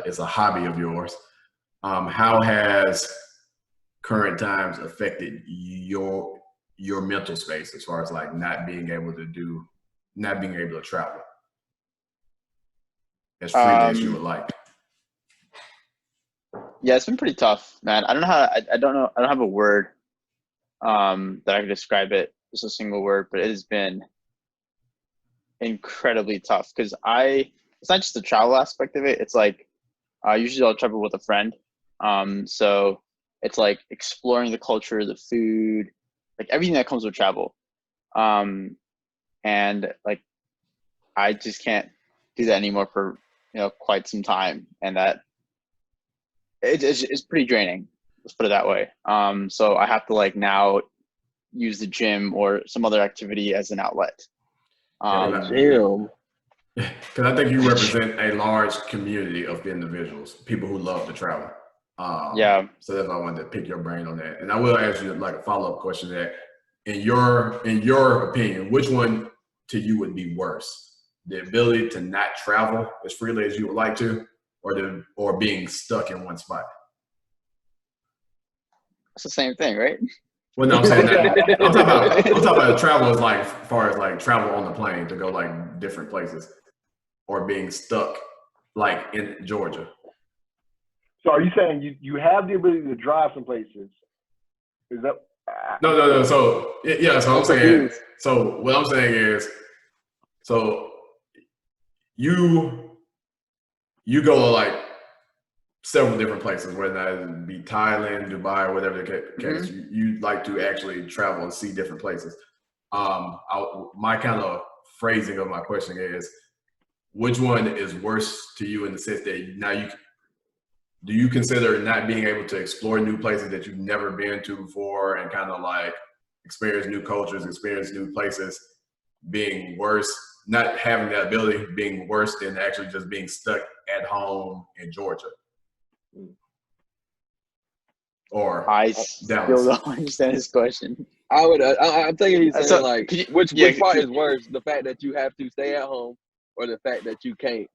it's a hobby of yours. How has current times affected your mental space as far as like not being able to travel as freely as you would like? Yeah, it's been pretty tough, man. I don't have a word that I can describe it, just a single word, but it has been incredibly tough because it's not just the travel aspect of it. It's like usually I'll travel with a friend. So it's like exploring the culture, the food, like everything that comes with travel. And like I just can't do that anymore for quite some time, and that it's pretty draining. Let's put it that way. So I have to like now use the gym or some other activity as an outlet. Because I think you represent a large community of individuals, people who love to travel. So that's why I wanted to pick your brain on that. And I will ask you like a follow-up question that in your opinion, which one to you would be worse? The ability to not travel as freely as you would like to, or being stuck in one spot? It's the same thing, right? Well, no, I'm saying that. I'm talking about travel as like, as far as like travel on the plane to go like different places, or being stuck like in Georgia. So are you saying you have the ability to drive some places? Is that? No. So yeah. So I'm saying. So what I'm saying is, so you go to like several different places, whether that be Thailand, Dubai, whatever the case. You like to actually travel and see different places. My kind of phrasing of my question is, which one is worse to you in the sense that now do you consider not being able to explore new places that you've never been to before and kind of like experience new cultures, experience new places being worse, not having that ability being worse than actually just being stuck at home in Georgia? Or I Dallas? still don't understand his question. I would. I'm thinking he's saying So, like, could you- which yeah, part could- is worse? The fact that you have to stay at home, or the fact that you can't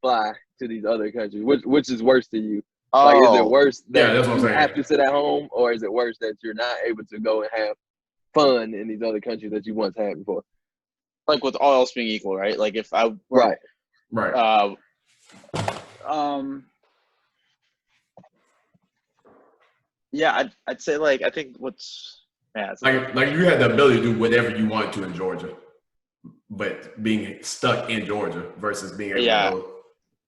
fly to these other countries? Which is worse to you? Like, is it worse Yeah, that that's what I'm you saying. have to sit at home, or is it worse that you're not able to go and have fun in these other countries that you once had before? Like with all else being equal, right? Like if I were, Right. yeah, I'd say like I think what's Like you had the ability to do whatever you wanted to in Georgia, but being stuck in Georgia versus being able to go.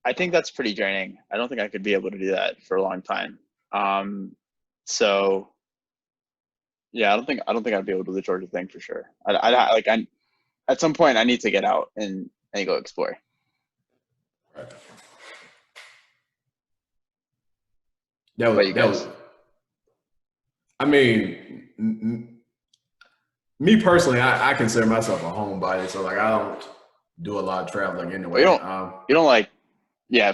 I think that's pretty draining. I don't think I could be able to do that for a long time. So yeah, I don't think I'd be able to do the Georgia thing for sure. I at some point I need to get out and go explore. Right. What you guys? I mean, me personally, I consider myself a homebody, so like I don't do a lot of traveling anyway. You don't like,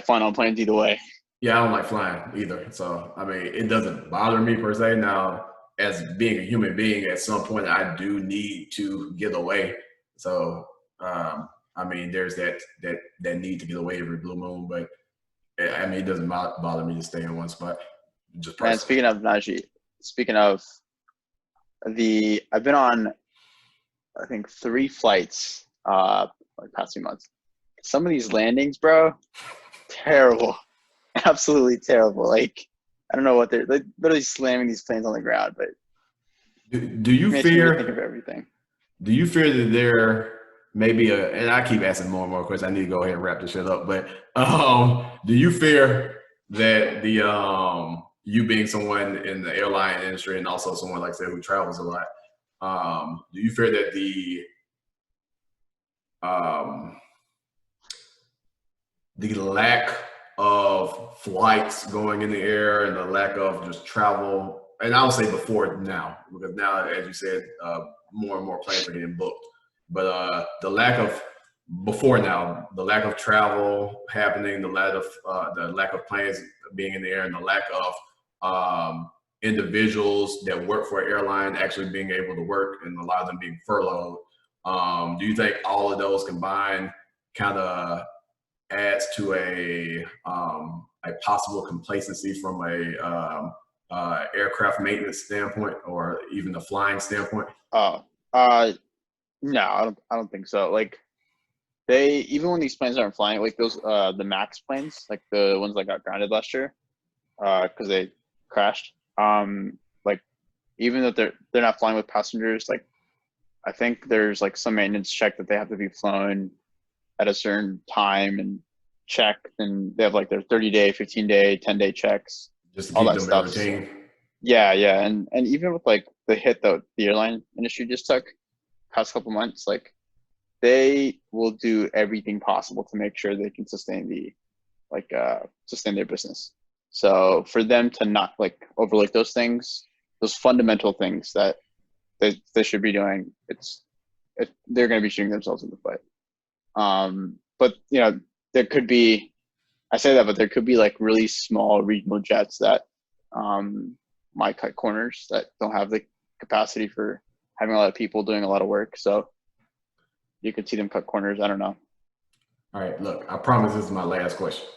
fun on planes either way. Yeah, I don't like flying either. So I mean, it doesn't bother me per se. Now, as being a human being, at some point I do need to get away. So I mean, there's that need to get away every blue moon, but I mean, it doesn't bother me to stay in one spot. Just personally. And speaking of Najee, I've been on, I think 3 flights like past few months. Some of these landings, bro, terrible, absolutely terrible. Like I don't know what they're literally slamming these planes on the ground. But do you makes me fear? think of everything. Do you fear that there may be and I keep asking more and more questions. I need to go ahead and wrap this shit up. But do you fear that the you being someone in the airline industry and also someone like I said who travels a lot, do you fear that the lack of flights going in the air and the lack of just travel, and I would say before now, because now, as you said, more and more planes are getting booked, but the lack of travel happening, the lack of planes being in the air, and the lack of individuals that work for an airline actually being able to work, and a lot of them being furloughed. Do you think all of those combined kind of adds to a possible complacency from a aircraft maintenance standpoint, or even the flying standpoint? No, I don't think so. Like even when these planes aren't flying, like those the MAX planes, like the ones that got grounded last year, because they crashed. Like even though they're not flying with passengers, like I think there's like some maintenance check that they have to be flown at a certain time and checked, and they have like their 30-day, 15-day, 10-day checks. Just to all keep that them stuff. in routine. Yeah, and even with like the hit that the airline industry just took past couple months, like they will do everything possible to make sure they can sustain their business. So for them to not like overlook those things, those fundamental things that they should be doing, they're going to be shooting themselves in the foot. But there could be, I say that, but there could be like really small regional jets that might cut corners, that don't have the capacity for having a lot of people doing a lot of work. So you could see them cut corners. I don't know. All right, look, I promise this is my last question.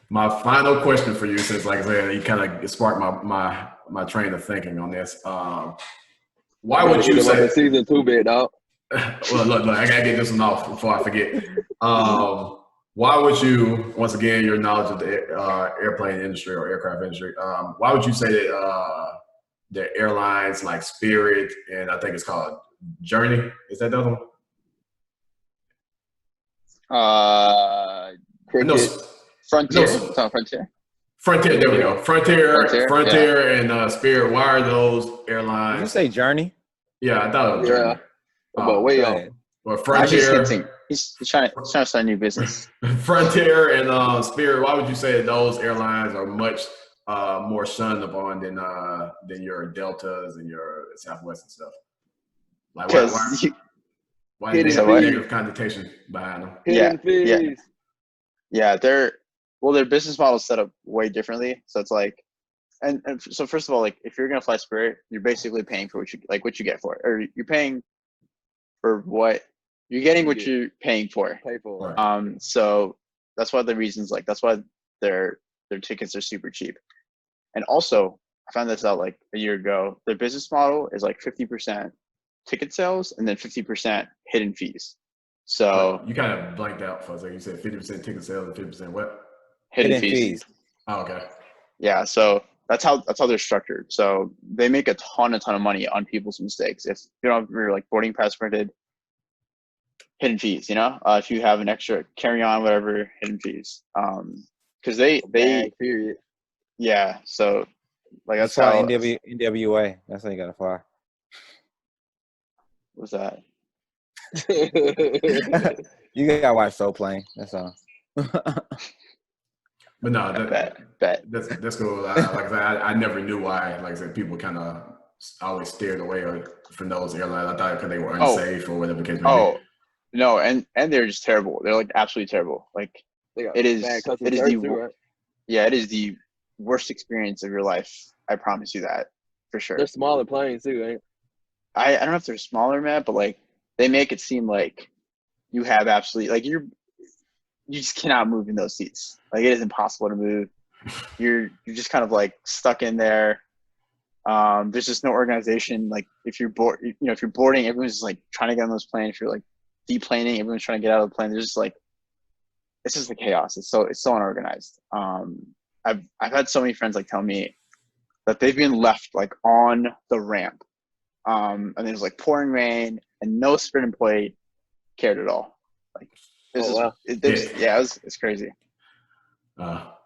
My final question for you, since like I said, you kind of sparked my train of thinking on this. Why would you say season 2 bit, dog? Well, look, I gotta get this one off before I forget. Why would you, once again, your knowledge of the airplane industry or aircraft industry, why would you say that the airlines like Spirit and I think it's called Journey, is that the other one? No, Frontier. No. It's on Frontier. Frontier, there we go. Frontier yeah. and Spirit. Why are those airlines? Did you say Journey? Yeah, I thought it was Journey. But wait Go on. ahead. Or He's just Frontier, hinting. He's trying to start a new business. Frontier, and Spirit. Why would you say that those airlines are much more shunned upon than your Deltas and your Southwest and stuff? Like Because why do they have a negative connotation behind them? Hidden fees. yeah, their business model is set up way differently. So it's like, and so first of all, like if you're gonna fly Spirit, you're basically paying for what you get for it, or you're paying for what you're getting, what you're paying for. Pay for it. Right. So that's why that's why their tickets are super cheap. And also, I found this out like a year ago. Their business model is like 50% ticket sales and then 50% hidden fees. So You kind of blanked out for a second. You said 50% ticket sales and 50% what? hidden fees. Oh, okay. Yeah, so that's how they're structured. So they make a ton of money on people's mistakes. If you don't have your like boarding pass printed, hidden fees. If you have an extra carry on, whatever, hidden fees. Because they period. yeah. So like that's why how NWA. That's how you gotta fly. was that. You gotta watch Soul Plane. That's all. But no, Bet. that's cool. Like I said, I never knew why. Like I said, people kind of always steered away from those airlines. I thought because they were unsafe or whatever the case may Oh be. no, and they're just terrible. They're like absolutely terrible. Like it is right? yeah, it is the worst experience of your life. I promise you that for sure. They're smaller planes too, ain't? I don't know if they're smaller, Matt, but like they make it seem like you have absolutely like you just cannot move in those seats. Like it is impossible to move. You're just kind of like stuck in there. There's just no organization. Like if you're if you're boarding, everyone's just like trying to get on those planes. If you're like deplaning, everyone's trying to get out of the plane. There's just like it's just a chaos. It's so unorganized. I've had so many friends like tell me that they've been left like on the ramp. And there's like pouring rain and no Spirit employee cared at all. Like it's crazy. Well,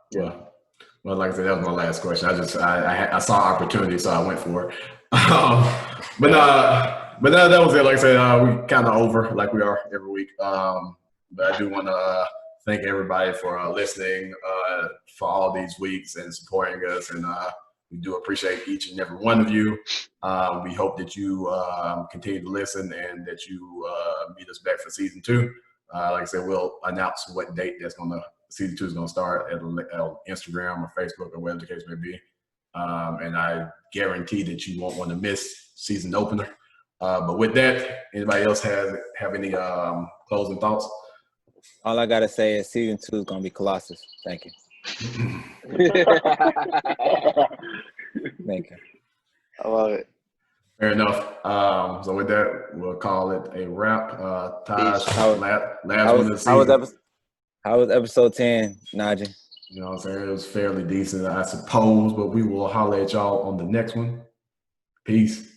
like I said, that was my last question. I saw opportunity, so I went for it. But that was it. Like I said, we kind of over like we are every week. But I do want to thank everybody for listening for all these weeks and supporting us, and we do appreciate each and every one of you. We hope that you continue to listen and that you meet us back for season 2. Like I said, we'll announce what date season 2 is going to start at Instagram or Facebook or whatever the case may be. And I guarantee that you won't want to miss season opener. But with that, anybody else have any closing thoughts? All I gotta say is season 2 is gonna be Colossus. Thank you. Thank you. I love it. Fair enough. So with that, we'll call it a wrap. Taj, last one of the season. How was episode 10, Najee? You know what I'm saying? It was fairly decent, I suppose, but we will holler at y'all on the next one. Peace.